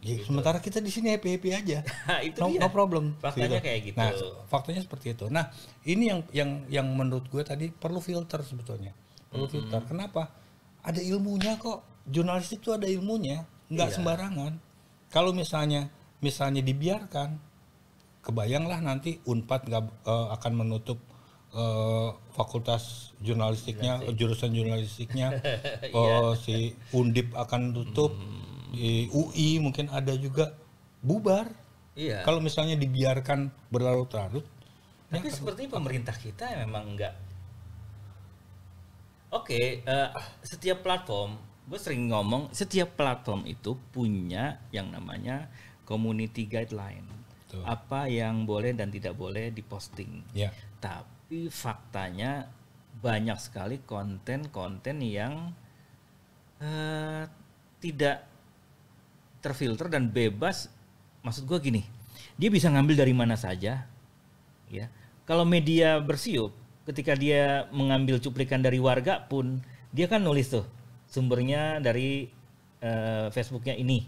Ya, sementara kita di sini happy aja. Itu no problem. Faktanya kayak gitu. Nah, faktanya seperti itu. Nah, ini yang menurut gue tadi perlu filter sebetulnya. Perlu filter. Kenapa? Ada ilmunya kok. Jurnalistik itu ada ilmunya, nggak sembarangan. Kalau misalnya dibiarkan, kebayanglah nanti Unpad akan menutup fakultas jurnalistiknya, jurusan jurnalistiknya, si Undip akan tutup, di UI mungkin ada juga bubar. Iya. Kalau misalnya dibiarkan berlarut-larut. Tapi seperti pemerintah kita memang enggak. Setiap platform, gue sering ngomong, setiap platform itu punya yang namanya community guideline. Betul. Apa yang boleh dan tidak boleh diposting. Yeah. Tapi faktanya banyak sekali konten-konten yang tidak terfilter dan bebas. Maksud gue gini, dia bisa ngambil dari mana saja. Ya, kalau media bersiup, ketika dia mengambil cuplikan dari warga pun, dia kan nulis tuh sumbernya dari Facebooknya ini.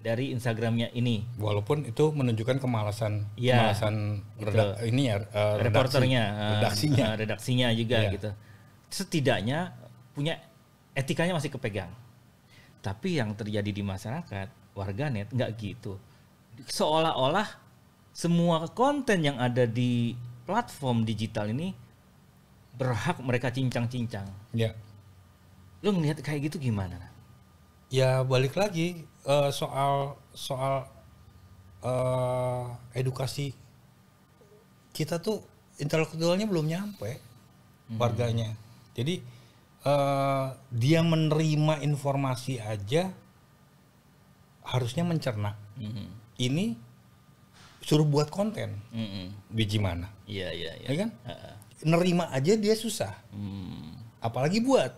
Dari Instagramnya ini, walaupun itu menunjukkan kemalasan redaksinya juga gitu. Setidaknya punya etikanya masih kepegang. Tapi yang terjadi di masyarakat warganet nggak gitu. Seolah-olah semua konten yang ada di platform digital ini berhak mereka cincang-cincang. Ya. Lo ngelihat kayak gitu gimana? Ya balik lagi. Soal edukasi kita tuh intelektualnya belum nyampe warganya. Jadi dia menerima informasi aja harusnya mencerna. Ini suruh buat konten, biji mana? Iya kan? Nerima aja dia susah, apalagi buat.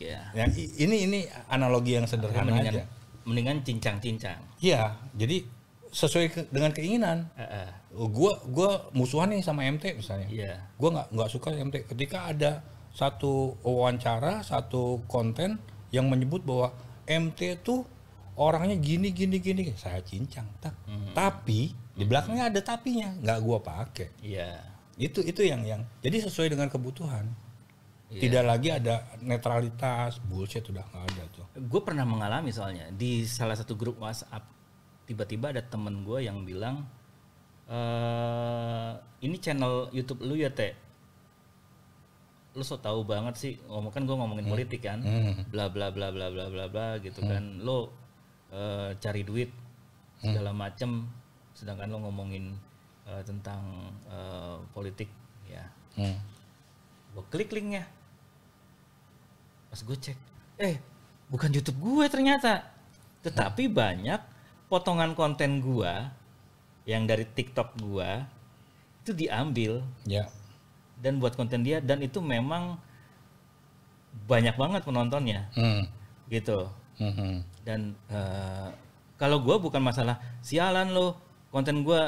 Ya, ini analogi yang sederhana aja. Mendingan cincang-cincang. Iya, jadi sesuai dengan keinginan. Gua musuhan nih sama MT misalnya. Iya. Gua nggak suka MT. Ketika ada satu wawancara, satu konten yang menyebut bahwa MT tuh orangnya gini, saya cincang. Tapi di belakangnya ada tapinya, nggak gua pakai. Iya. Itu yang jadi sesuai dengan kebutuhan. Tidak lagi ada netralitas, bullshit udah nggak ada tuh. Gue pernah mengalami soalnya di salah satu grup WhatsApp, tiba-tiba ada temen gue yang bilang, ini channel YouTube lu ya Teh, lu so tahu banget sih, kan gue ngomongin politik kan, bla bla bla bla bla bla bla gitu kan, lu cari duit segala macem, sedangkan lu ngomongin tentang politik ya. Gue klik linknya. Pas gue cek, bukan YouTube gue ternyata. Tetapi banyak potongan konten gue yang dari TikTok gue itu diambil. Ya. Dan buat konten dia, dan itu memang banyak banget penontonnya. Gitu. Dan kalau gue bukan masalah sialan lo, konten gue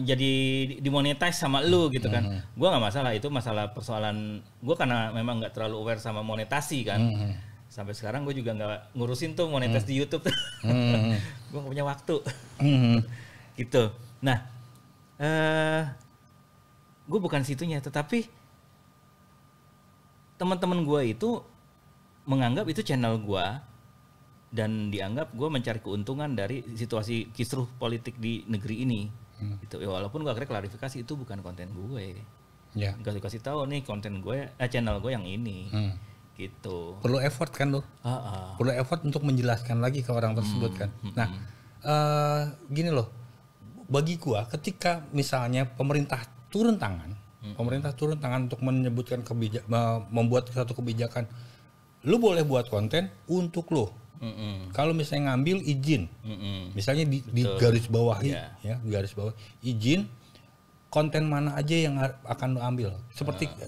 jadi dimonetize sama lu gitu kan. Gua nggak masalah, itu masalah persoalan gua karena memang nggak terlalu aware sama monetasi kan. sampai sekarang gue juga nggak ngurusin tuh monetis di YouTube. Gue nggak punya waktu. Gitu. Nah, gue bukan situnya, tetapi teman-teman gue itu menganggap itu channel gue dan dianggap gue mencari keuntungan dari situasi kisruh politik di negeri ini. Gitu. Ya, walaupun gue akhirnya klarifikasi itu bukan konten gue. Ya. Gak dikasih tahu nih konten gue, channel gue yang ini. Gitu. Perlu effort kan lo? Perlu effort untuk menjelaskan lagi ke orang tersebut kan. Nah, gini loh, bagi gua ketika misalnya pemerintah turun tangan untuk menyebutkan membuat satu kebijakan, lu boleh buat konten untuk lu. Kalau misalnya ngambil izin, misalnya di garis bawahi, ya garis bawah izin konten mana aja yang akan lo ambil.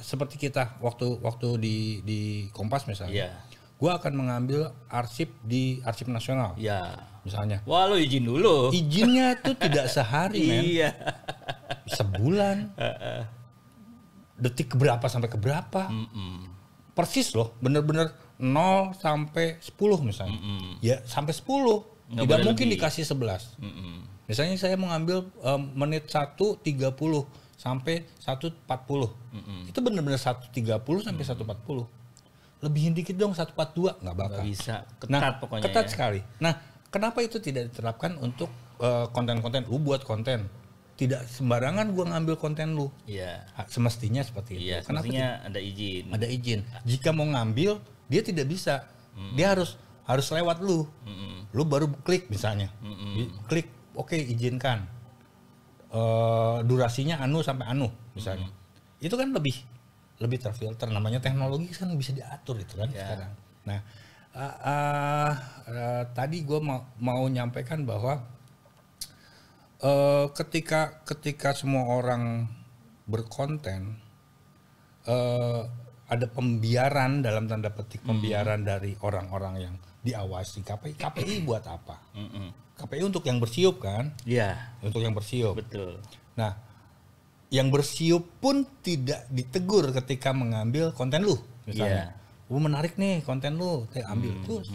Seperti kita waktu di Kompas misalnya, gue akan mengambil arsip di Arsip Nasional, misalnya. Wah, lo izin dulu. Izinnya tuh tidak sehari, men. Iya. Sebulan. Detik keberapa sampai keberapa. Persis loh, bener-bener 0 sampai 10 misalnya. Ya sampai 10. Tidak mungkin lebih. Dikasih 11. Misalnya saya mengambil menit 1.30 sampai 1.40. Itu benar-benar 1.30 sampai 1.40. Lebihin dikit dong 1.42, nggak bakal. Nggak bisa, ketat pokoknya. Ketat sekali. Nah, kenapa itu tidak diterapkan untuk konten-konten? Lu buat konten. Tidak sembarangan gua ngambil konten lu. Iya. Semestinya seperti itu. Iya, semestinya ada izin. Ada izin. Jika mau ngambil, dia tidak bisa. Dia harus lewat lu. Lu baru klik misalnya. Klik, oke, izinkan. Durasinya anu sampai anu misalnya. Itu kan lebih terfilter, namanya teknologi kan bisa diatur itu kan sekarang. Nah, tadi gue mau nyampaikan bahwa ketika semua orang berkonten, ada pembiaran dalam tanda petik pembiaran dari orang-orang yang diawasi. KPI buat apa? KPI untuk yang bersiup kan? Iya. Untuk yang bersiup. Betul. Nah, yang bersiup pun tidak ditegur ketika mengambil konten lu, misalnya. Menarik nih konten lu, ambil terus.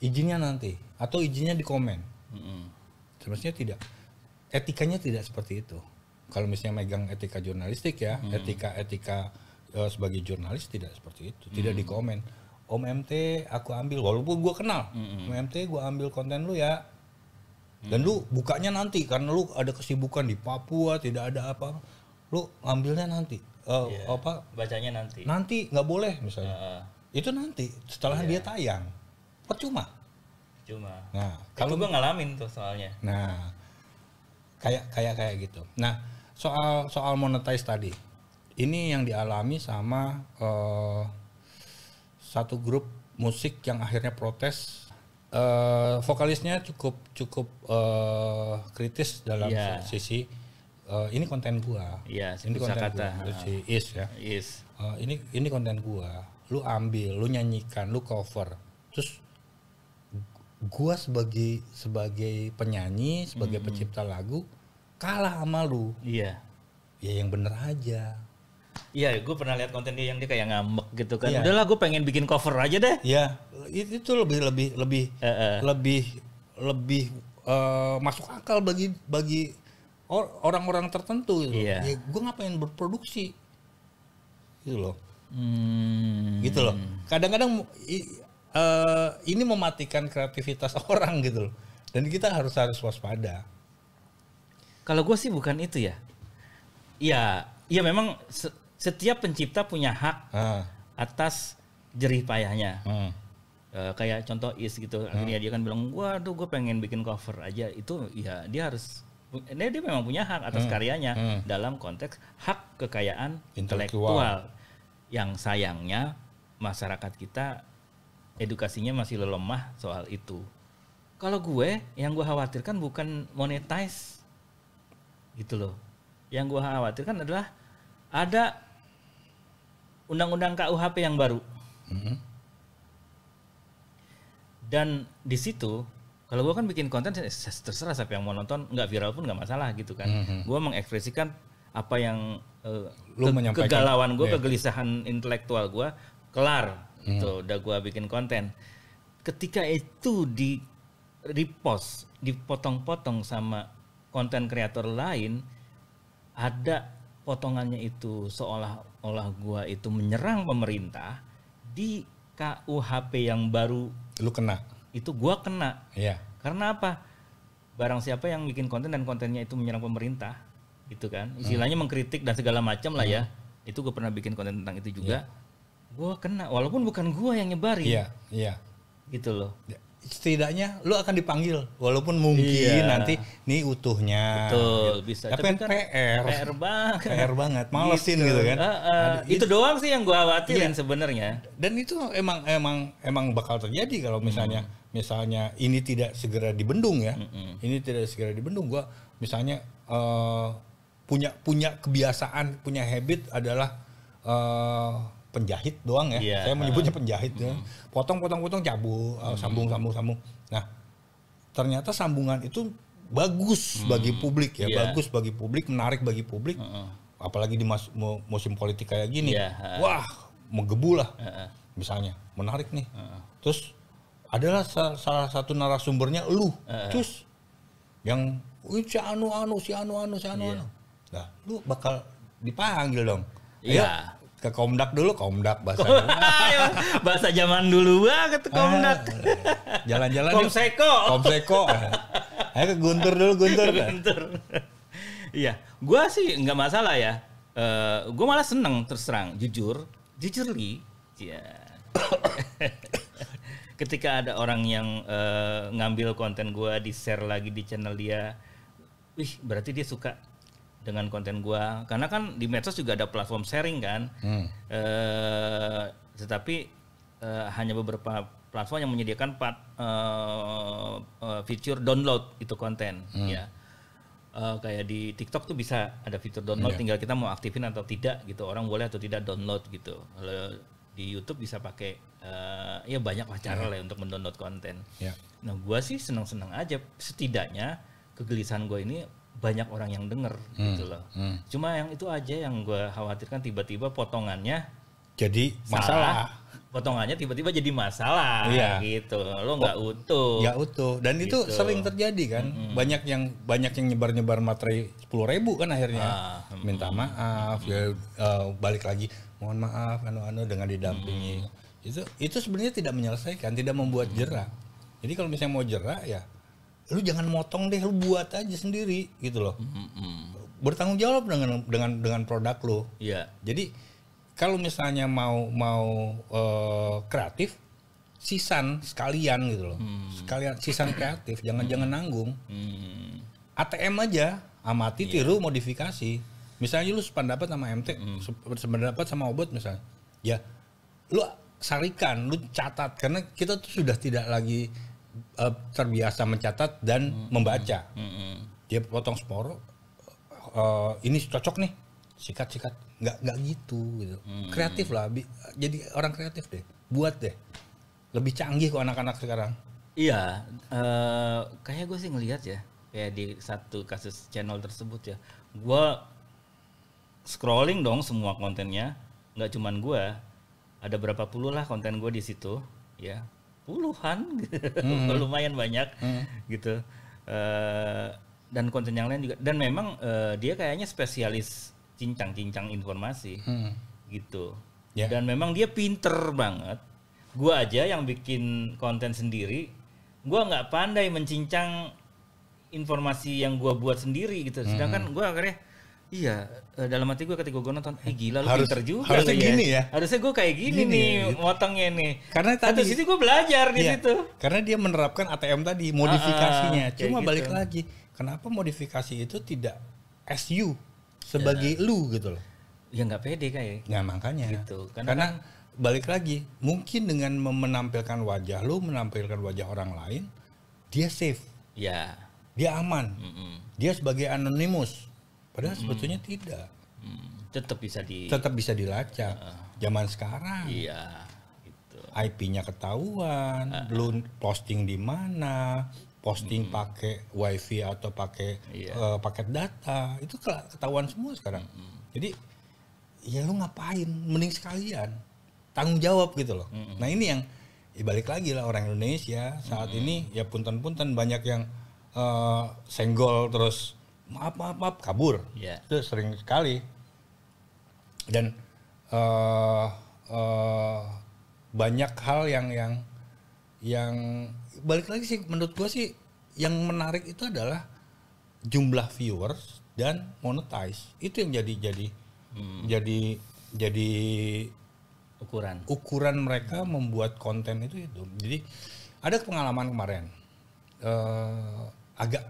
Izinnya nanti atau izinnya di komen. Semestinya tidak. Etikanya tidak seperti itu. Kalau misalnya megang etika jurnalistik ya, etika sebagai jurnalis tidak seperti itu. Tidak di komen. Om MT aku ambil, walaupun gue kenal. Om MT gue ambil konten lu ya. Dan lu bukanya nanti karena lu ada kesibukan di Papua, tidak ada apa, lu ambilnya nanti. Bacanya nanti. Nanti nggak boleh misalnya. Itu nanti setelah dia tayang. Percuma. Nah, kalau gue ngalamin tuh soalnya. Nah, kayak gitu. Nah, soal monetize tadi. Ini yang dialami sama satu grup musik yang akhirnya protes. Vokalisnya cukup kritis dalam sisi ini konten gua. Ini konten gua. Si Is ya. Ini konten gua. Lu ambil, lu nyanyikan, lu cover. Terus gua sebagai penyanyi, sebagai pencipta lagu kalah sama lu. Iya. Ya yang bener aja. Iya, gue pernah lihat konten dia yang dia kayak ngambek gitu kan. Udahlah, gue pengen bikin cover aja deh. Iya, itu lebih masuk akal bagi orang-orang tertentu. Ya, gue ngapain berproduksi, gitu loh. Gitu loh. Kadang-kadang ini mematikan kreativitas orang gitu loh. Dan kita harus waspada. Kalau gue sih bukan itu ya. Iya memang setiap pencipta punya hak atas jerih payahnya. Kayak contoh Is gitu. Akhirnya dia kan bilang, waduh gue pengen bikin cover aja. Itu ya dia memang punya hak atas karyanya dalam konteks hak kekayaan intelektual. Yang sayangnya masyarakat kita edukasinya masih lemah soal itu. Kalau yang gue khawatirkan bukan monetize gitu loh. Yang gue khawatirkan adalah ada undang-undang KUHP yang baru. Dan di situ kalau gue kan bikin konten terserah siapa yang mau nonton, nggak viral pun nggak masalah gitu kan. Gue mengekspresikan apa yang kegalauan gue, kegelisahan intelektual gue, kelar. Itu udah gua bikin konten. Ketika itu di repost, dipotong-potong sama konten kreator lain, ada potongannya itu seolah-olah gua itu menyerang pemerintah di KUHP yang baru Lu kena. itu gua kena. Iya. Karena apa? Barang siapa yang bikin konten dan kontennya itu menyerang pemerintah, gitu kan? Istilahnya mengkritik dan segala macam lah ya. Itu gue pernah bikin konten tentang itu juga. Gua kena, walaupun bukan gua yang nyebarin. Iya. Gitu loh. Setidaknya lu akan dipanggil walaupun mungkin nanti nih utuhnya. Betul, gitu. bisa. Tapi kan PR banget. PR banget, malesin gitu kan. Itu doang sih yang gua khawatirin sebenarnya. Dan itu emang bakal terjadi kalau misalnya ini tidak segera dibendung ya. Ini tidak segera dibendung. Gua misalnya punya kebiasaan, punya habit adalah penjahit doang ya. Iya. Saya menyebutnya penjahit ya. Potong cabut, sambung. Nah, ternyata sambungan itu bagus bagi publik ya, bagus bagi publik, menarik bagi publik. Apalagi di musim politik kayak gini. Wah, menggebu lah. Misalnya, menarik nih. Terus adalah salah satu narasumbernya lu. Terus yang si anu. Nah, lu bakal dipanggil dong. Iya. Ke Komdak dulu, Komdak bahasa. Bahasa zaman dulu banget Komdak. Jalan-jalan Komseko. Ayo ke Guntur dulu, Guntur. Iya, gua sih nggak masalah ya. Gua malah seneng terus terang, jujurly. Ya. Ketika ada orang yang ngambil konten gua di share lagi di channel dia, wih berarti dia suka dengan konten gua, karena kan di medsos juga ada platform sharing kan. Tetapi hanya beberapa platform yang menyediakan fitur download itu konten ya. Kayak di TikTok tuh bisa ada fitur download, tinggal kita mau aktifin atau tidak gitu, orang boleh atau tidak download gitu. Kalau di YouTube bisa pakai ya banyak lah cara lah untuk mendownload konten. Nah gua sih senang-senang aja, setidaknya kegelisahan gua ini banyak orang yang denger gitu loh. Cuma yang itu aja yang gue khawatirkan, tiba-tiba potongannya jadi masalah. Potongannya tiba-tiba jadi masalah gitu. Lo nggak utuh. Nggak utuh. Dan gitu. Itu sering terjadi kan. Banyak yang nyebar materi 10.000 kan akhirnya. Minta maaf ya, balik lagi mohon maaf dengan didampingi. Itu sebenarnya tidak menyelesaikan, tidak membuat jerak. Jadi kalau misalnya mau jerak ya lu jangan motong deh, lu buat aja sendiri gitu loh. Bertanggung jawab dengan produk lu. Iya. Jadi kalau misalnya mau kreatif, sisan sekalian gitu loh. Sekalian sisan kreatif, jangan nanggung. ATM aja, amati, tiru, modifikasi. Misalnya lu sependapat sama MT, sependapat sama Obot misalnya. Ya, lu sarikan, lu catat, karena kita tuh sudah tidak lagi terbiasa mencatat dan membaca. Dia potong sporo, ini cocok nih, sikat, nggak gitu. Kreatif lah, jadi orang kreatif deh, buat deh. Lebih canggih kok anak-anak sekarang. Iya, kayak gue sih ngelihat ya, kayak di satu kasus channel tersebut ya, gue scrolling dong semua kontennya, nggak cuman gue, ada berapa puluh lah konten gue di situ, ya. Puluhan, lumayan banyak gitu, dan konten yang lain juga, dan memang dia kayaknya spesialis cincang informasi gitu, dan memang dia pinter banget. Gua aja yang bikin konten sendiri, gua nggak pandai mencincang informasi yang gua buat sendiri gitu, sedangkan gua akhirnya dalam hati gue ketika gue nonton, gila lu pinter juga. Harusnya gini ya. Harusnya gue kayak gini nih gitu. Motongnya nih. Karena satu sisi gue belajar di situ. Karena dia menerapkan ATM tadi, modifikasinya. Cuma gitu. Balik lagi, kenapa modifikasi itu tidak SU sebagai lu gitu loh. Ya nggak pede kayak. Nah makanya. Gitu. Karena balik lagi, mungkin dengan menampilkan wajah lu, menampilkan wajah orang lain, dia safe. Ya. Dia aman. Dia sebagai anonimus. Padahal sebetulnya tidak. Tetap bisa dilacak. Zaman sekarang. Iya. Gitu. IP-nya ketahuan, lu posting di mana, posting pakai wifi atau pakai paket data, itu ketahuan semua sekarang. Jadi ya lu ngapain? Mending sekalian tanggung jawab gitu loh. Nah ini yang balik lagi lah orang Indonesia saat ini ya punten-punten banyak yang senggol terus maaf kabur. Itu sering sekali. Dan banyak hal yang balik lagi sih menurut gua sih yang menarik itu adalah jumlah viewers dan monetize. Itu yang jadi ukuran mereka membuat konten itu. Jadi ada pengalaman kemarin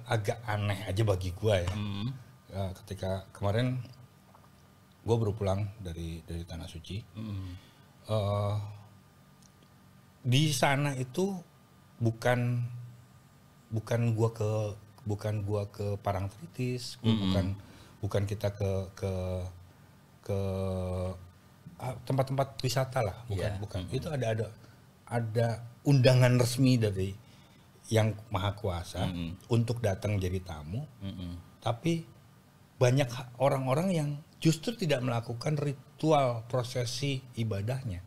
agak aneh aja bagi gua ya. Ketika kemarin gua baru pulang dari Tanah Suci. Di sana itu bukan gua ke Parangtritis, bukan kita ke tempat-tempat wisata lah, bukan. Itu ada undangan resmi dari yang Maha Kuasa untuk datang jadi tamu. Tapi banyak orang-orang yang justru tidak melakukan ritual prosesi ibadahnya.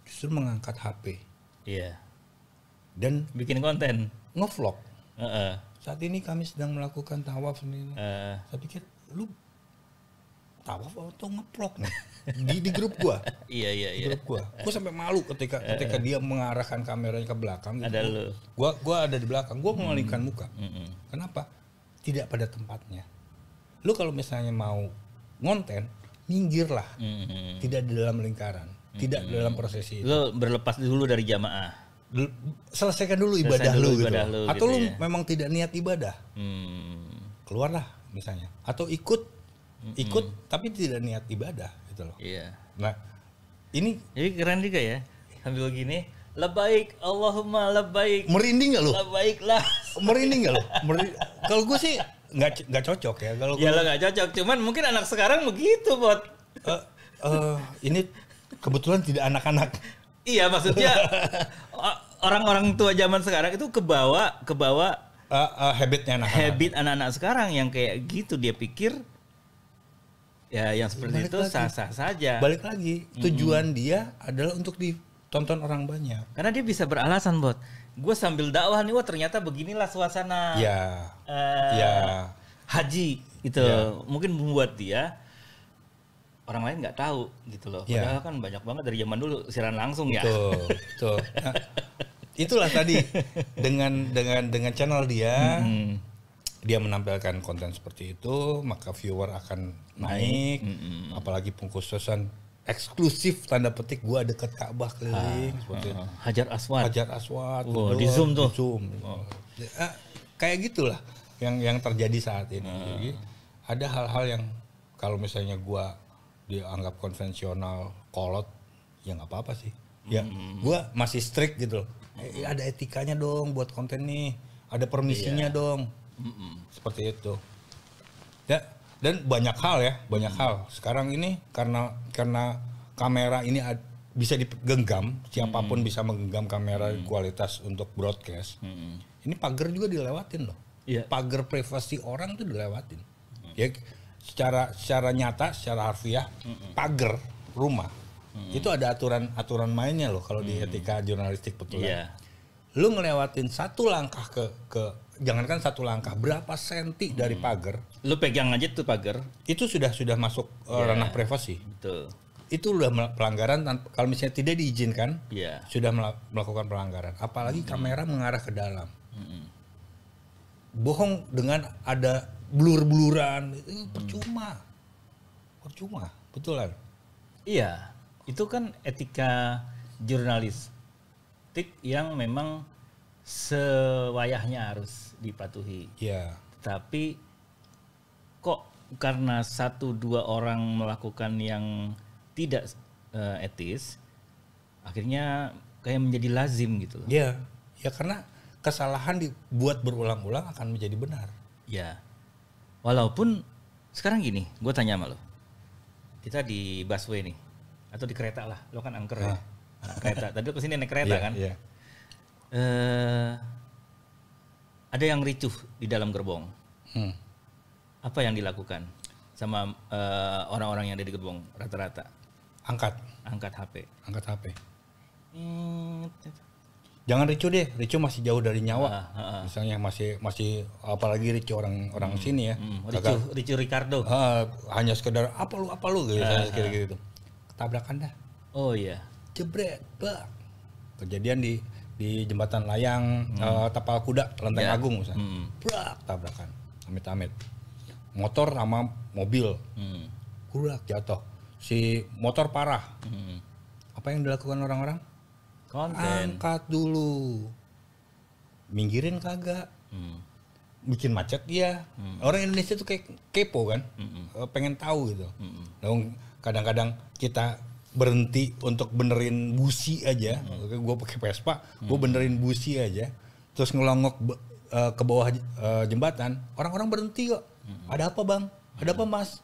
Justru mengangkat HP. Iya. Dan bikin konten, ngevlog. Saat ini kami sedang melakukan tawaf ini. Saya pikir lu tawaf atau ngevlog nih di grup gua. Iya. Grup gua sampai malu ketika dia mengarahkan kameranya ke belakang. Ada lu. Gua ada di belakang. Gua mengalihkan muka. Kenapa? Tidak pada tempatnya. Lu kalau misalnya mau ngonten, minggirlah. Tidak di dalam lingkaran, tidak di dalam prosesi itu. Lu berlepas dulu dari jamaah. Selesaikan dulu ibadah lu gitu. Atau gitu lu memang tidak niat ibadah. Keluarlah misalnya. Atau ikut tapi tidak niat ibadah gitu loh. Iya. Nah, ini jadi keren juga ya. Sambil gini, labbaik Allahumma labbaik. Merinding enggak lu? Labbaik lah. Merinding enggak lu? Kalau gue sih nggak cocok ya kalau ya lo nggak cocok, cuman mungkin anak sekarang begitu, Bot. Ini kebetulan tidak anak-anak. Iya, maksudnya orang-orang tua zaman sekarang itu kebawa habitnya anak-anak. Habit anak-anak sekarang yang kayak gitu, dia pikir ya yang seperti itu sah-sah saja. Balik lagi, tujuan dia adalah untuk ditonton orang banyak. Karena dia bisa beralasan, Bot. Gue sambil dakwah nih, wah ternyata beginilah suasana haji gitu. Mungkin membuat dia orang lain nggak tahu gitu loh. Padahal kan banyak banget dari zaman dulu siaran langsung ya. Betul. Nah, itulah tadi dengan channel dia dia menampilkan konten seperti itu, maka viewer akan naik. Apalagi pengkhususan eksklusif tanda petik gua deket Ka'bah keliling seperti Hajar Aswad. Di zoom tuh. Kayak gitulah yang terjadi saat ini. Jadi ada hal-hal yang kalau misalnya gua dianggap konvensional, kolot, ya nggak apa-apa sih. Ya, gua masih strict gitu loh. Ada etikanya dong buat konten nih, ada permisinya dong. Seperti itu. Dan banyak hal. Sekarang ini karena kamera ini bisa digenggam, siapapun bisa menggenggam kamera kualitas untuk broadcast. Ini pagar juga dilewatin loh. Pagar privasi orang tuh dilewatin. Ya secara nyata, secara harfiah, pagar rumah itu ada aturan mainnya loh kalau di etika jurnalistik betul. Lu ngelewatin satu langkah ke jangankan satu langkah, berapa senti dari pagar, lu pegang aja tuh pagar, itu sudah masuk ranah privasi. Betul. Itu udah pelanggaran kalau misalnya tidak diizinkan, sudah melakukan pelanggaran. Apalagi kamera mengarah ke dalam. Bohong dengan ada blur-bluran itu percuma, betulan. Iya, itu kan etika jurnalistik yang memang sewayahnya harus dipatuhi. Iya. Tapi kok karena 1-2 orang melakukan yang tidak etis, akhirnya kayak menjadi lazim gitu loh. Iya, ya karena kesalahan dibuat berulang-ulang akan menjadi benar. Ya, walaupun sekarang gini, gue tanya sama lo, kita di busway nih, atau di kereta lah, lo kan angker ya, kereta. Tadi lo kesini naik kereta kan? Iya. Ada yang ricuh di dalam gerbong. Apa yang dilakukan sama orang-orang yang ada di gerbong rata-rata? angkat HP. Jangan ricu deh, ricu masih jauh dari nyawa. Misalnya masih apalagi ricu orang sini ya. Ricu Ricardo. Hanya sekedar apa lu gitu, gitu. Tabrakan dah. Oh iya. Jebret, bak. Kejadian di jembatan layang Tapal Kuda, Lenteng Agung misalnya. Brak, tabrakan. Amit-amit. Motor sama mobil. Kurak jatuh. Si motor parah. Apa yang dilakukan orang-orang? Konten. Angkat dulu. Minggirin kagak. Bikin macet dia. Orang Indonesia tuh kayak kepo kan. Pengen tahu gitu. Kadang-kadang kita berhenti untuk benerin busi aja. Gue pakai Vespa, gue benerin busi aja. Terus ngelongok ke bawah jembatan. Orang-orang berhenti kok. Ada apa bang? Ada apa mas?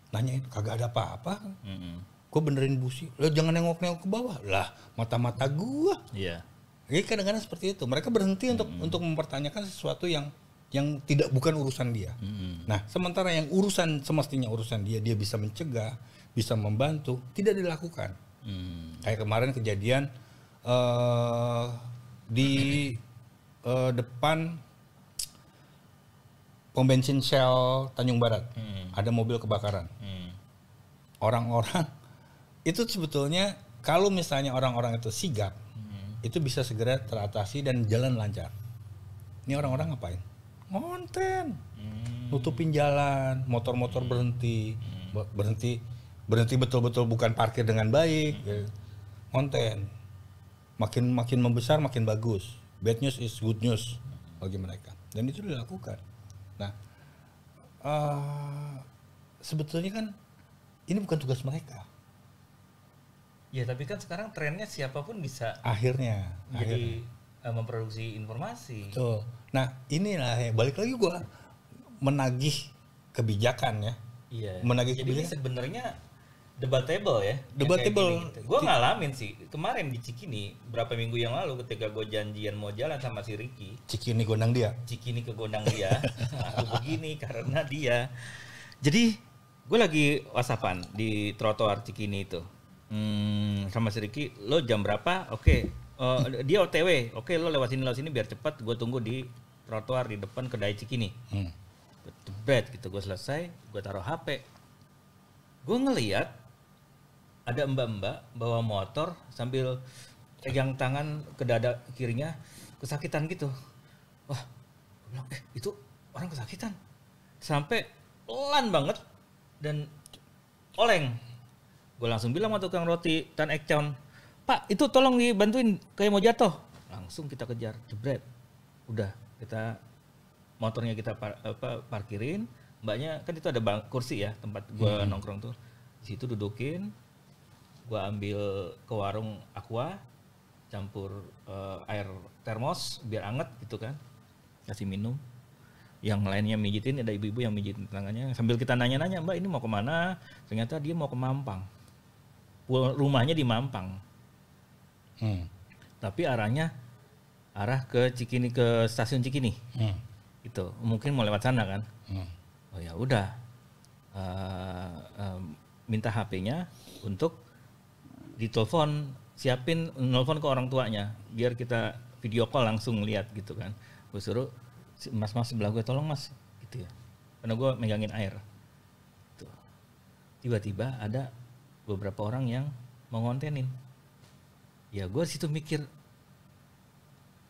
Nanyain, kagak ada apa-apa. Gue benerin busi. Lo jangan nengok-nengok ke bawah. Lah, mata-mata gue. Iya. Jadi kadang-kadang seperti itu. Mereka berhenti untuk mempertanyakan sesuatu yang tidak bukan urusan dia. Nah, sementara yang semestinya urusan dia bisa mencegah, bisa membantu, tidak dilakukan. Kayak kemarin kejadian di depan pom bensin Shell Tanjung Barat. Ada mobil kebakaran. Orang-orang itu sebetulnya kalau misalnya orang-orang itu sigap, itu bisa segera teratasi dan jalan lancar. Ini orang-orang ngapain? Ngonten. Nutupin jalan, motor-motor berhenti betul-betul bukan parkir dengan baik. Konten makin membesar makin bagus. Bad news is good news bagi mereka, dan itu dilakukan. Nah, sebetulnya kan ini bukan tugas mereka. Ya, tapi kan sekarang trennya siapapun bisa Akhirnya memproduksi informasi. Betul. Nah, inilah balik lagi gua menagih kebijakan ya. Iya. Menagih jadi kebijakan. Sebenarnya debatable ya. Debatable. Gitu. Gue ngalamin sih kemarin di Cikini berapa minggu yang lalu ketika gue janjian mau jalan sama si Ricky. Cikini gondang dia. Cikini ke gondang dia. Aku begini karena dia. Jadi gue lagi whatsappan di trotoar Cikini itu. Sama si Ricky, lo jam berapa? Oke. Dia OTW. Oke, lo lewat sini biar cepat. Gue tunggu di trotoar di depan kedai Cikini. Jebret gitu, gue selesai, gue taruh HP. Gue ngeliat ada mbak-mbak bawa motor sambil pegang tangan ke dada kirinya, kesakitan gitu. Wah, gue bilang, itu orang kesakitan. Sampai pelan banget dan oleng. Gue langsung bilang sama tukang roti Tan Ekcon, Pak, itu tolong dibantuin, kayak mau jatuh. Langsung kita kejar, jebret. Udah, motornya kita parkirin. Mbaknya kan itu ada kursi ya, tempat gue nongkrong tuh. Di situ dudukin, gue ambil ke warung Aqua, campur air termos biar anget gitu kan, kasih minum. Yang lainnya mijitin, ada ibu-ibu yang mijitin tangannya. Sambil kita nanya-nanya, Mbak ini mau kemana? Ternyata dia mau ke Mampang. Rumahnya di Mampang. Tapi arah ke Cikini, ke stasiun Cikini. Itu mungkin mau lewat sana kan. Oh ya udah, minta HP-nya untuk ditelepon, siapin nelfon ke orang tuanya biar kita video call langsung lihat gitu kan. Gue suruh mas-mas sebelah gue, tolong mas gitu ya, karena gue megangin air tuh. Tiba-tiba ada beberapa orang yang mau ngontenin. Ya gue situ mikir,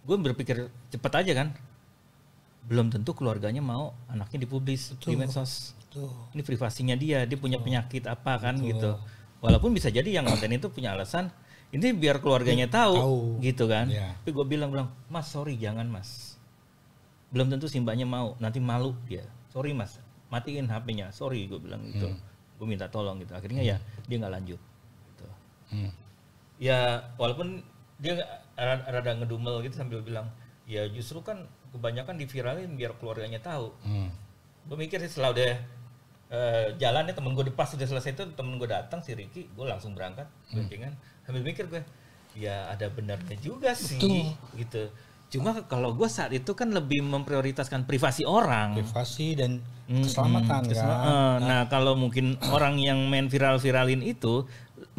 gue berpikir cepet aja kan, belum tentu keluarganya mau anaknya dipublis di medsos. Ini privasinya dia punya penyakit apa kan gitu. Walaupun bisa jadi yang konten itu punya alasan ini biar keluarganya tahu gitu kan. Tapi gue bilang, mas sorry jangan mas, belum tentu si mbaknya mau, nanti malu dia. Sorry mas, matiin HP-nya, sorry gue bilang gitu. Gue minta tolong gitu. Akhirnya ya dia nggak lanjut gitu. Ya walaupun dia rada ngedumel gitu sambil bilang, ya justru kan kebanyakan diviralin biar keluarganya tahu. Gue mikir sih setelah udah jalannya temen gue pas udah selesai itu, temen gue datang si Ricky, gue langsung berangkat boncengan. Sambil mikir gue, ya ada benarnya juga sih. Betul. Gitu. Cuma kalau gue saat itu kan lebih memprioritaskan privasi orang, privasi dan keselamatan kan. Nah kalau mungkin orang yang main viralin itu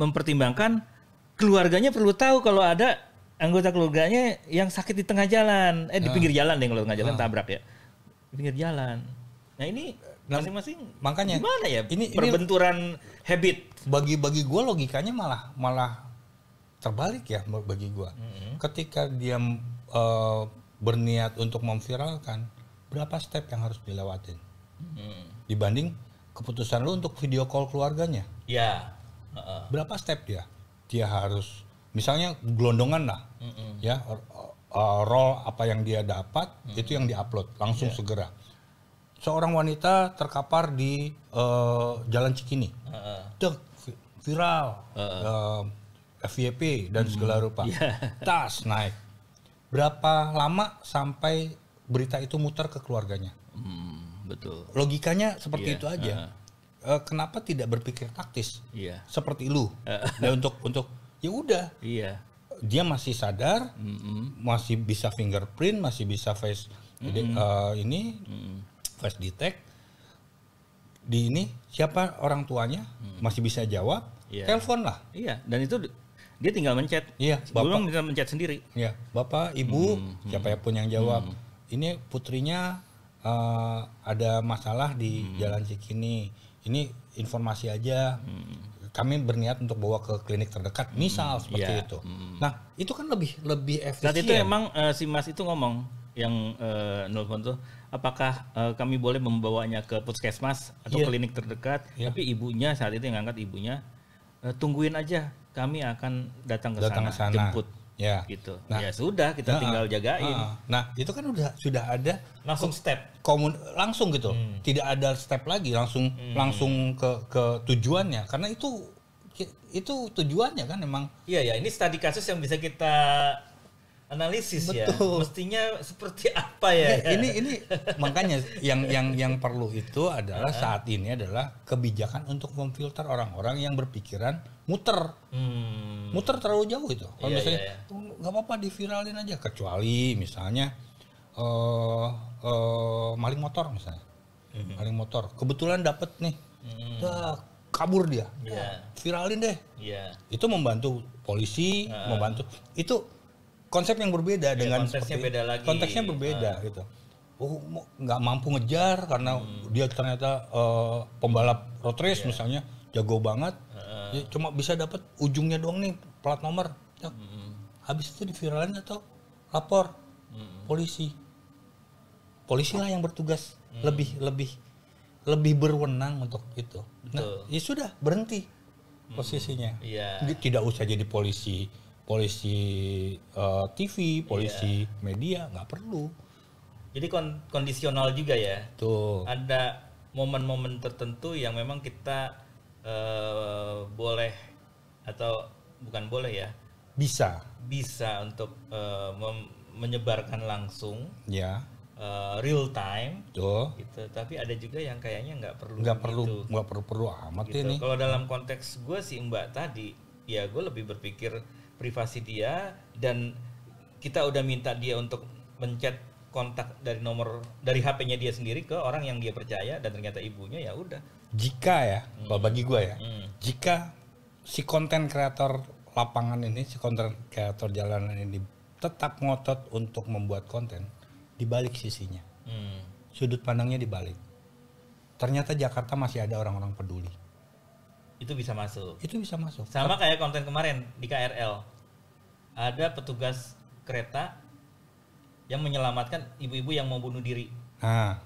mempertimbangkan keluarganya perlu tahu kalau ada anggota keluarganya yang sakit di tengah jalan, di pinggir jalan deh, kalau tengah jalan tabrak ya, di pinggir jalan. Nah ini masing-masing makanya gimana ya ini perbenturan habit. Bagi gue logikanya malah terbalik ya bagi gue. Ketika dia berniat untuk memviralkan, berapa step yang harus dilewatin dibanding keputusan lu untuk video call keluarganya. Ya. Berapa step dia harus misalnya gelondongan lah, ya roll apa yang dia dapat itu yang diupload langsung segera. Seorang wanita terkapar di Jalan Cikini, viral, FYP dan segala rupa, tas naik. Berapa lama sampai berita itu muter ke keluarganya? Betul. Logikanya seperti itu aja. Kenapa tidak berpikir taktis? Seperti lu. Nah, untuk ya udah. Dia masih sadar, masih bisa fingerprint, masih bisa face face detect. Di ini siapa orang tuanya masih bisa jawab, telepon lah. Dan itu dia tinggal mencet. Belum bisa mencet sendiri. Bapak, ibu, siapa pun yang jawab. Ini putrinya ada masalah di Jalan Cikini. Ini informasi aja. Kami berniat untuk bawa ke klinik terdekat, misal seperti itu. Nah, itu kan lebih efisien. Saat itu emang si Mas itu ngomong yang nelfon tuh, apakah kami boleh membawanya ke puskesmas atau klinik terdekat? Tapi ibunya saat itu yang ngangkat ibunya, tungguin aja, kami akan datang ke sana, jemput. Gitu. Nah, ya sudah, kita tinggal jagain. Nah, itu kan sudah ada langsung step. Langsung gitu. Tidak ada step lagi, langsung ke tujuannya, karena itu tujuannya kan emang. Ini studi kasus yang bisa kita analisis. Betul. Mestinya seperti apa ya? Ini makanya yang perlu itu adalah saat ini adalah kebijakan untuk memfilter orang-orang yang berpikiran muter terlalu jauh itu. Kalau misalnya nggak apa-apa diviralin aja, kecuali misalnya maling motor misalnya, maling motor kebetulan dapet nih, kabur dia, viralin deh. Itu membantu polisi, membantu itu. Konsep yang berbeda dengan konteksnya berbeda gitu. Nggak mampu ngejar karena dia ternyata pembalap road race misalnya, jago banget, ya, cuma bisa dapat ujungnya doang nih plat nomor. Habis itu diviralin atau lapor polisi. Polisi lah yang bertugas lebih berwenang untuk itu. Nah, ya sudah berhenti posisinya. Tidak usah jadi polisi TV, polisi media, nggak perlu. Jadi kondisional juga ya. Tuh. Ada momen-momen tertentu yang memang kita boleh atau bukan boleh ya? Bisa untuk menyebarkan langsung. Real time. Tuh. Gitu. Tapi ada juga yang kayaknya nggak perlu amat gitu. ini. Kalau dalam konteks gue sih Mbak tadi, ya gue lebih berpikir privasi dia, dan kita udah minta dia untuk mencet kontak dari HP-nya dia sendiri ke orang yang dia percaya, dan ternyata ibunya, ya udah. Jika bagi gue jika si konten kreator lapangan ini, si konten kreator jalanan ini tetap ngotot untuk membuat konten, dibalik sisinya, sudut pandangnya dibalik. Ternyata Jakarta masih ada orang-orang peduli. Itu bisa masuk. Sama kayak konten kemarin di KRL. Ada petugas kereta yang menyelamatkan ibu-ibu yang mau bunuh diri. Nah,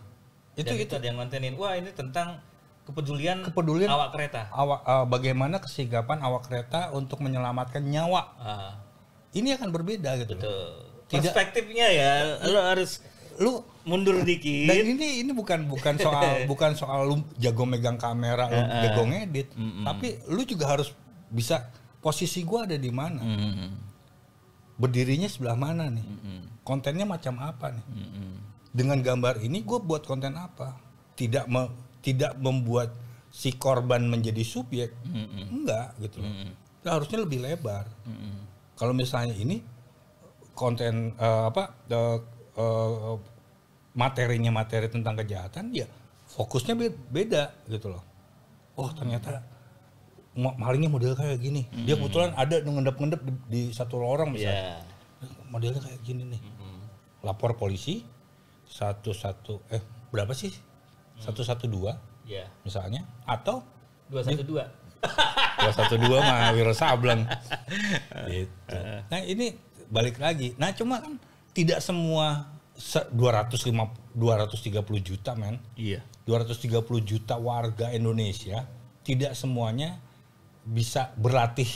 itu ada yang ngontenin. Wah, ini tentang kepedulian awak kereta. Bagaimana kesigapan awak kereta untuk menyelamatkan nyawa. Ini akan berbeda gitu. Betul. Perspektifnya ya, lo harus mundur dikit. Dan ini bukan soal lu jago megang kamera, lu jago ngedit, tapi lu juga harus bisa posisi gua ada di mana, berdirinya sebelah mana nih, kontennya macam apa nih, dengan gambar ini gua buat konten apa, tidak membuat si korban menjadi subjek, enggak gitu, harusnya lebih lebar. Kalau misalnya ini konten materi tentang kejahatan, ya fokusnya beda gitu loh. Oh, ternyata malingnya model kayak gini. Dia kebetulan ada ngendap-ngendap di satu lorong misalnya. Modelnya kayak gini nih. Lapor polisi 11 berapa sih? 112 misalnya, atau 212 mah Wiro Sableng gitu. Nah ini balik lagi. Nah cuma kan tidak semua 230 juta men. Iya. 230 juta warga Indonesia tidak semuanya bisa berlatih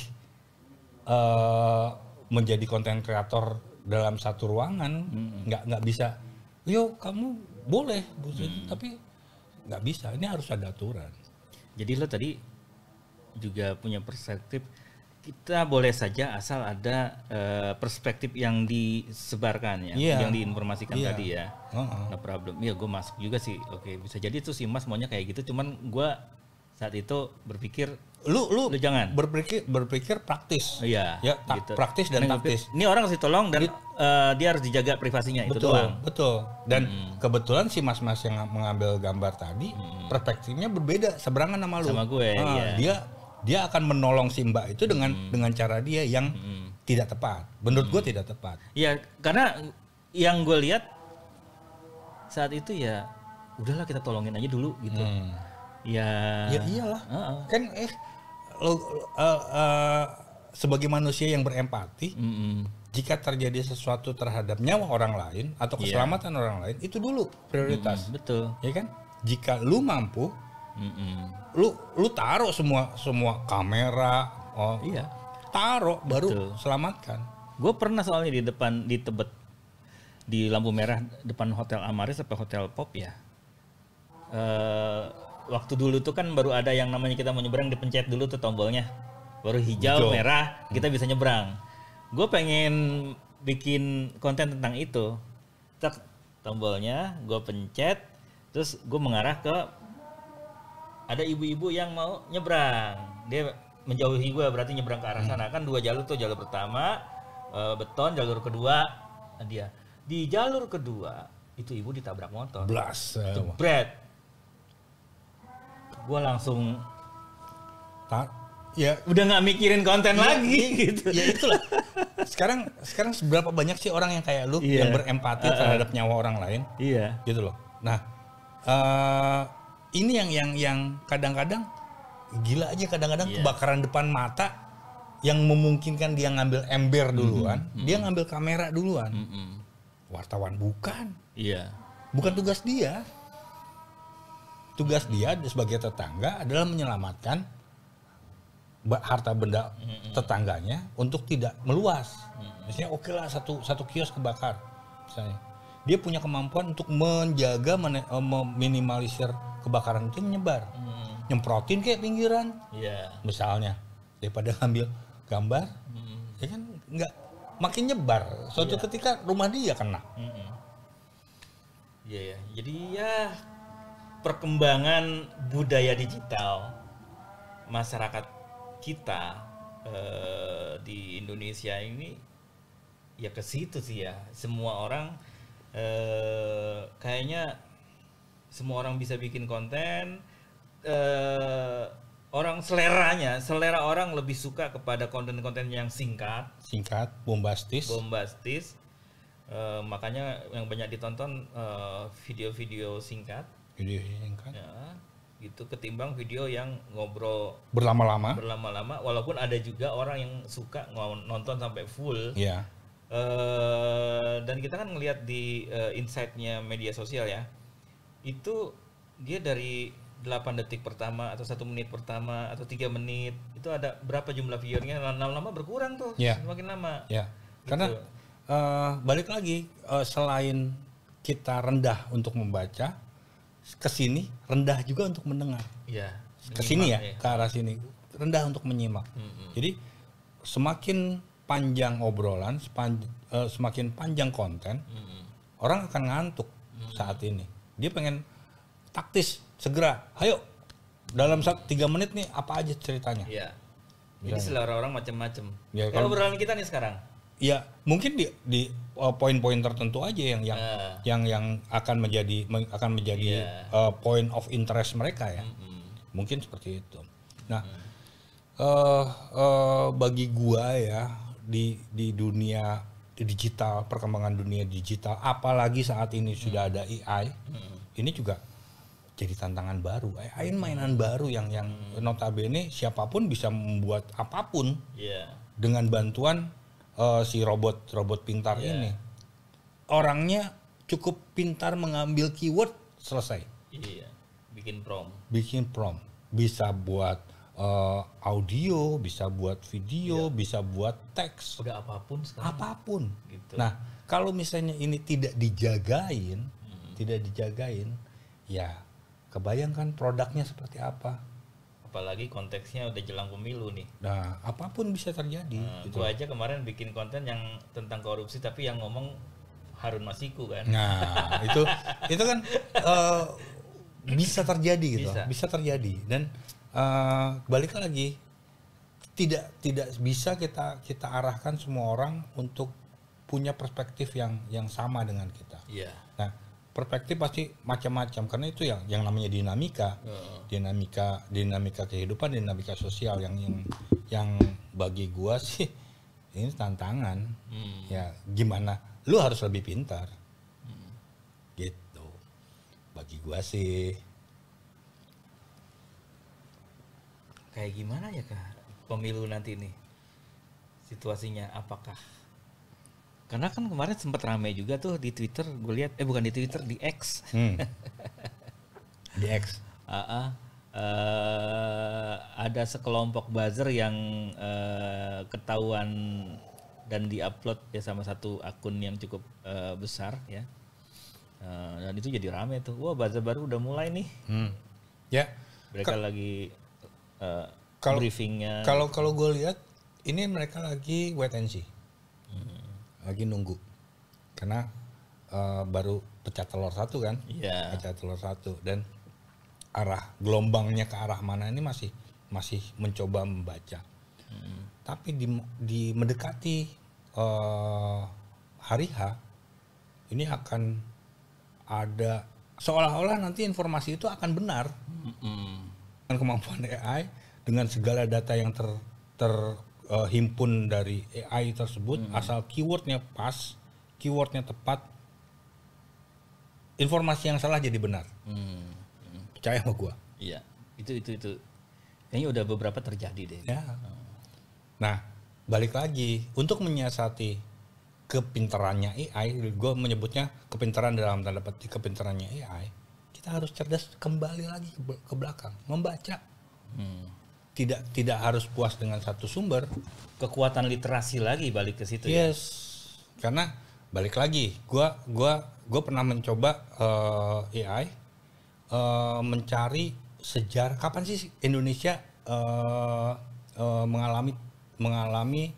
menjadi konten kreator dalam satu ruangan. Nggak bisa. Yo kamu boleh, tapi nggak bisa. Ini harus ada aturan. Jadi lo tadi juga punya perspektif, kita boleh saja asal ada perspektif yang disebarkan ya, yang diinformasikan tadi ya. No problem. Iya, gue masuk juga sih. Oke, bisa jadi tuh si Mas maunya kayak gitu. Cuman gue saat itu berpikir lu jangan berpikir praktis. Iya. Ya, gitu. Praktis dan taktis. Ini orang harus ditolong dan dia harus dijaga privasinya, itu doang. Betul. Dan kebetulan si mas-mas yang mengambil gambar tadi perspektifnya berbeda, seberangan sama lu. Sama gue. Iya. Dia akan menolong si Mbak itu dengan cara dia yang tidak tepat. Menurut gue tidak tepat. Iya, karena yang gue lihat saat itu ya udahlah kita tolongin aja dulu gitu. Ya iyalah. Kan sebagai manusia yang berempati, jika terjadi sesuatu terhadap nyawa orang lain atau keselamatan orang lain, itu dulu prioritas. Betul. Ya kan? Jika lu mampu, lu taruh semua kamera, taruh baru selamatkan. Gue pernah soalnya di Tebet, di lampu merah depan Hotel Amaris atau Hotel Pop ya. Waktu dulu tuh kan baru ada yang namanya kita mau nyebrang, dipencet dulu tuh tombolnya, baru hijau merah kita bisa nyebrang. Gue pengen bikin konten tentang itu, tak tombolnya gue pencet, terus gue mengarah ke ada ibu-ibu yang mau nyebrang, dia menjauhi gue, berarti nyebrang ke arah sana. Kan 2 jalur tuh, jalur pertama beton, jalur kedua dia. Di jalur kedua itu ibu ditabrak motor. Jebret. Gue langsung udah nggak mikirin konten lagi gitu. Ya itulah. Sekarang seberapa banyak sih orang yang kayak lu yang berempati terhadap nyawa orang lain? Iya. Gitu loh. Nah, ini yang kadang-kadang gila aja, kadang-kadang kebakaran depan mata yang memungkinkan dia ngambil ember duluan, dia ngambil kamera duluan. Wartawan bukan. Iya. Bukan tugas dia. Tugas dia sebagai tetangga adalah menyelamatkan harta benda tetangganya untuk tidak meluas. Misalnya oke lah satu kios kebakar, misalnya. Dia punya kemampuan untuk menjaga meminimalisir kebakaran itu menyebar. Nyemprotin kayak pinggiran. Misalnya daripada ngambil gambar, ya kan nggak makin nyebar. Suatu ketika rumah dia kena. Iya. Jadi ya perkembangan budaya digital masyarakat kita di Indonesia ini ya ke situ sih ya. Semua orang kayaknya semua orang bisa bikin konten, selera orang lebih suka kepada konten-konten yang singkat, bombastis. Makanya yang banyak ditonton video-video singkat. Ya, gitu, ketimbang video yang ngobrol berlama-lama. Walaupun ada juga orang yang suka nonton sampai full. Dan kita kan ngelihat di insight-nya media sosial ya, itu dia dari 8 detik pertama atau 1 menit pertama atau 3 menit itu ada berapa jumlah viewernya, lama-lama berkurang tuh semakin lama. Gitu. Karena balik lagi, selain kita rendah untuk membaca, kesini rendah juga untuk mendengar. Kesini ya, ke arah sini rendah untuk menyimak. Jadi semakin panjang obrolan, semakin panjang konten, orang akan ngantuk saat ini. Dia pengen taktis, segera, ayo dalam 3 menit nih apa aja ceritanya. Jadi selera orang macam-macam. Kalau obrolan kita nih sekarang. Ya mungkin di poin-poin tertentu aja yang akan menjadi point of interest mereka ya. Mungkin seperti itu. Nah, bagi gua ya di dunia digital, perkembangan dunia digital, apalagi saat ini sudah ada AI, ini juga jadi tantangan baru. AI mainan baru yang notabene siapapun bisa membuat apapun dengan bantuan si robot pintar ini. Orangnya cukup pintar mengambil keyword, selesai. Iya, bikin prompt. Bisa buat audio, bisa buat video, bisa buat teks. Udah apapun sekarang. Apapun. Gitu. Nah, kalau misalnya ini tidak dijagain, ya kebayangkan produknya seperti apa. Apalagi konteksnya udah jelang pemilu nih. Nah, apapun bisa terjadi. Gitu. Gua aja kemarin bikin konten yang tentang korupsi, tapi yang ngomong Harun Masiku kan. Nah, itu kan bisa terjadi gitu, bisa terjadi. Dan balik lagi, tidak bisa kita arahkan semua orang untuk punya perspektif yang sama dengan kita. Iya. Nah, perspektif pasti macam-macam karena itu yang namanya dinamika kehidupan, dinamika sosial yang bagi gua sih ini tantangan. Ya gimana, lu harus lebih pintar. Gitu. Bagi gua sih. Kayak gimana ya Kak pemilu nanti nih situasinya, apakah karena kan kemarin sempat ramai juga tuh di Twitter, gue lihat bukan di Twitter, di X. Di X. Ada sekelompok buzzer yang ketahuan dan diupload ya sama satu akun yang cukup besar ya. Dan itu jadi ramai tuh. Wah, buzzer baru udah mulai nih. Ya. Mereka lagi briefingnya. Kalau gue lihat ini mereka lagi wait and see. Lagi nunggu. Karena baru pecah telur satu kan? Iya. Pecah telur satu, dan arah gelombangnya ke arah mana ini masih mencoba membaca. Tapi di mendekati hari H ini akan ada seolah-olah nanti informasi itu akan benar. Dengan kemampuan AI, dengan segala data yang terhimpun dari AI tersebut, asal keywordnya pas, keywordnya tepat, informasi yang salah jadi benar. Percaya sama gua. Iya, itu kayaknya udah beberapa terjadi deh. Ya. Nah, balik lagi untuk menyiasati kepintarannya AI, gue menyebutnya kepintaran dalam tanda petik kepintarannya AI. Kita harus cerdas kembali lagi ke belakang, membaca. Tidak harus puas dengan satu sumber. Kekuatan literasi lagi balik ke situ. Yes. Ya? Karena balik lagi, gue pernah mencoba AI mencari sejarah kapan sih Indonesia mengalami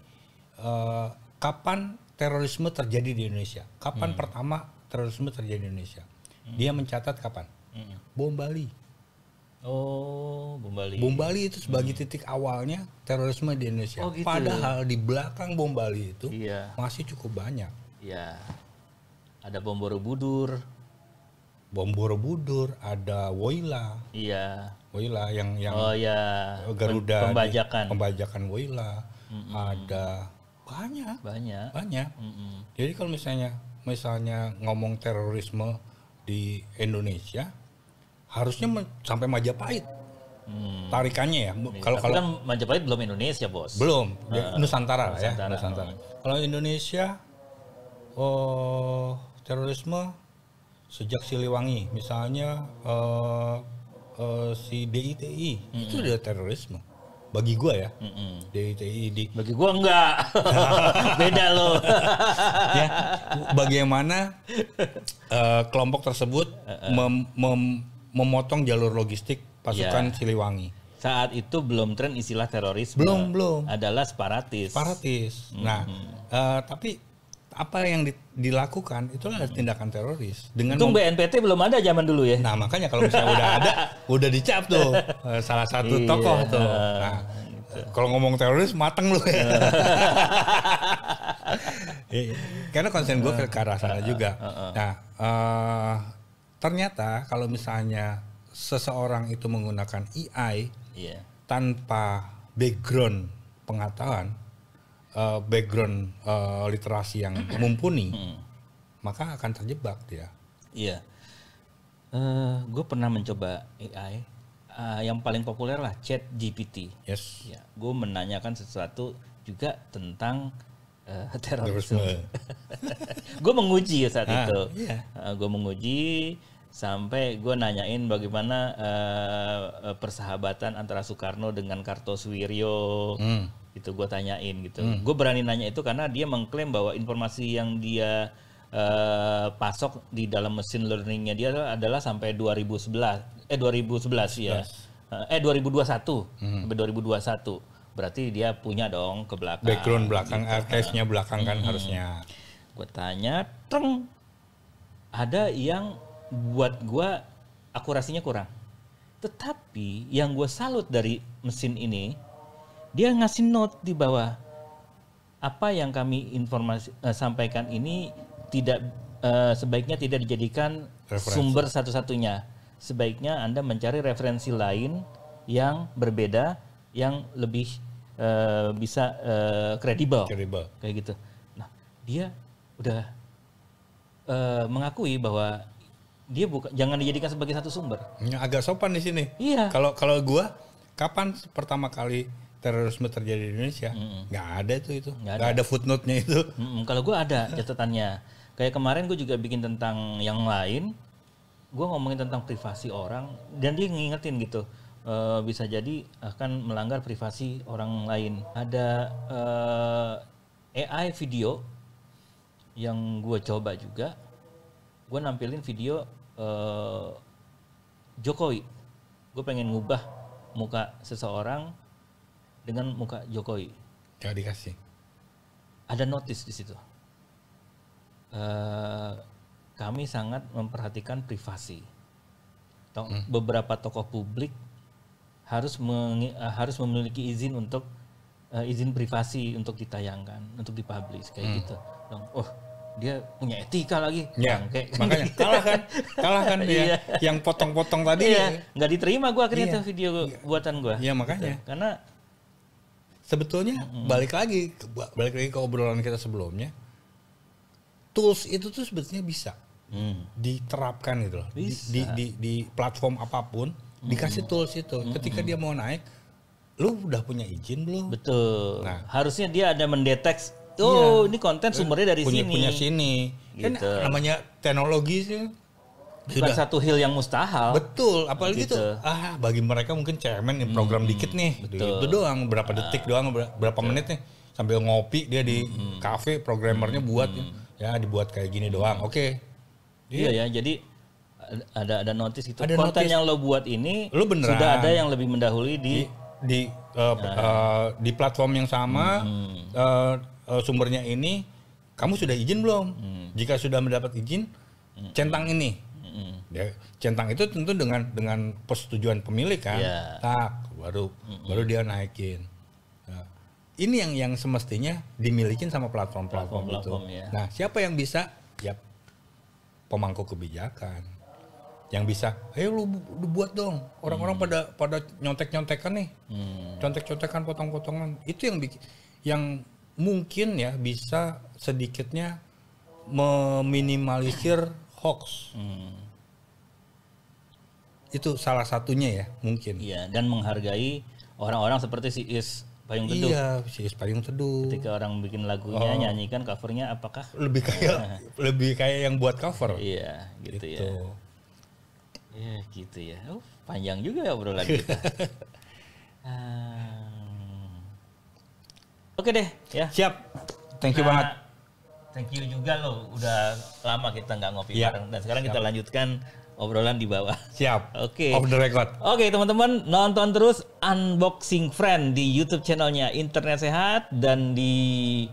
kapan terorisme terjadi di Indonesia. Kapan pertama terorisme terjadi di Indonesia? Dia mencatat kapan? Bom Bali. Oh, Bom Bali. Bom Bali itu sebagai titik awalnya terorisme di Indonesia. Oh, gitu. Padahal di belakang Bom Bali itu masih cukup banyak. Iya. Ada bom Borobudur. Bom Borobudur, ada Woyla. Iya. Woyla yang oh ya. Garuda. Pembajakan Woyla. Ada banyak. Jadi kalau misalnya ngomong terorisme di Indonesia, harusnya sampai Majapahit tarikannya ya. Kalau kan Majapahit belum Indonesia, Bos. Belum, Nusantara ya. Nusantara. Kalau Indonesia, terorisme sejak Siliwangi, misalnya si DITI itu udah terorisme. Bagi gua ya, DITI bagi gua enggak. Beda loh. Ya, bagaimana kelompok tersebut memotong jalur logistik pasukan Siliwangi. Saat itu belum tren istilah terorisme. Belum. Adalah separatis. Nah, tapi apa yang dilakukan itulah tindakan teroris. Untung BNPT belum ada zaman dulu ya. Nah, makanya kalau misalnya udah ada, udah dicap tuh salah satu tokoh tuh. Nah, kalau ngomong teroris mateng lu ya. Karena konsen gue ke arah sana juga. Nah, ternyata kalau misalnya seseorang itu menggunakan AI tanpa background pengetahuan, background literasi yang mumpuni, maka akan terjebak dia. Iya. Gue pernah mencoba AI. Yang paling populer lah ChatGPT. Yes. Ya, gue menanyakan sesuatu juga tentang terorisme. Gue menguji saat itu. Iya. Gue menguji sampai gue nanyain bagaimana persahabatan antara Soekarno dengan Kartosuwiryo. Gitu gue tanyain gitu. Gue berani nanya itu karena dia mengklaim bahwa informasi yang dia pasok di dalam mesin learningnya dia adalah sampai 2011 ya. 2021 sampai 2021. Berarti dia punya dong ke belakang. Background belakang, case-nya belakang kan harusnya. Gue tanya, ada yang buat gue akurasinya kurang. Tetapi yang gue salut dari mesin ini, dia ngasih note di bawah. Apa yang kami sampaikan ini tidak sebaiknya tidak dijadikan sumber satu-satunya. Sebaiknya Anda mencari referensi lain yang berbeda, yang lebih bisa kredibel, kayak gitu. Nah, dia udah mengakui bahwa dia jangan dijadikan sebagai satu sumber. Agak sopan di sini. Iya. Kalau gua, kapan pertama kali terorisme terjadi di Indonesia? Nggak ada itu. Nggak ada footnote-nya itu. Kalau gua ada catatannya. Kayak kemarin gue juga bikin tentang yang lain. Gue ngomongin tentang privasi orang dan dia ngingetin gitu. Bisa jadi akan melanggar privasi orang lain. Ada AI video yang gue coba juga. Gue nampilin video Jokowi. Gue pengen ngubah muka seseorang dengan muka Jokowi. Gak dikasih. Ada notice di situ. Kami sangat memperhatikan privasi. Beberapa tokoh publik harus memiliki izin untuk izin privasi untuk ditayangkan, untuk dipublish kayak gitu. Oh, dia punya etika lagi. Ya, makanya kalah kan dia. Yang potong-potong tadi. Iya, nggak diterima gue akhirnya tuh video buatan gue. Iya makanya. Gitu. Karena sebetulnya balik lagi ke obrolan kita sebelumnya. Tools itu tuh sebetulnya bisa diterapkan gitu loh. Di platform apapun dikasih tools itu. Ketika dia mau naik, lu udah punya izin belum? Betul. Nah, harusnya dia ada mendeteksi. Ini konten sumbernya dari sini. Punya sini. Gitu. Kan namanya teknologi sih. Bukan satu hal yang mustahil. Betul, apalagi gitu. Bagi mereka mungkin cemen nih program dikit nih. Itu doang, berapa detik doang, berapa menit nih. Sambil ngopi dia di kafe, programmernya buat ya dibuat kayak gini doang. Oke. Iya ya, jadi ada notice gitu. Konten yang lo buat ini lo beneran sudah ada yang lebih mendahului di platform yang sama. Sumbernya ini kamu sudah izin belum? Jika sudah mendapat izin, centang ini. Ya, centang itu tentu dengan persetujuan pemilik kan. Tak, baru dia naikin. Nah, ini yang semestinya dimilikin sama platform-platform itu. Ya. Nah, siapa yang bisa? Ya pemangku kebijakan. Yang bisa, ayo lu buat dong. Orang-orang pada nyontek-nyontekan nih. Contek-contekan, potong-potongan. Itu yang mungkin ya bisa sedikitnya meminimalisir hoax. Itu salah satunya ya mungkin. Iya, dan menghargai orang-orang seperti si Is Payung Teduh. Iya, si Is Payung Teduh. Ketika orang bikin lagunya, nyanyikan covernya apakah lebih kayak yang buat cover. Iya, gitu ya. Iya, gitu ya. Panjang juga ya obrolan kita. Oke deh, ya. Siap. Thank you banget. Thank you juga loh, udah lama kita nggak ngopi bareng. Dan sekarang kita lanjutkan obrolan di bawah. Siap. Oke. Off the record. Oke, teman-teman, nonton terus Unboxing Friend di YouTube channelnya Internet Sehat dan di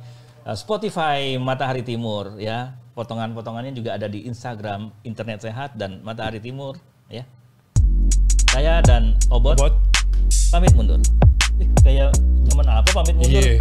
Spotify Matahari Timur ya. Potongan-potongannya juga ada di Instagram Internet Sehat dan Matahari Timur ya. Saya dan Obot pamit mundur. Kayak teman apa pamit mundur?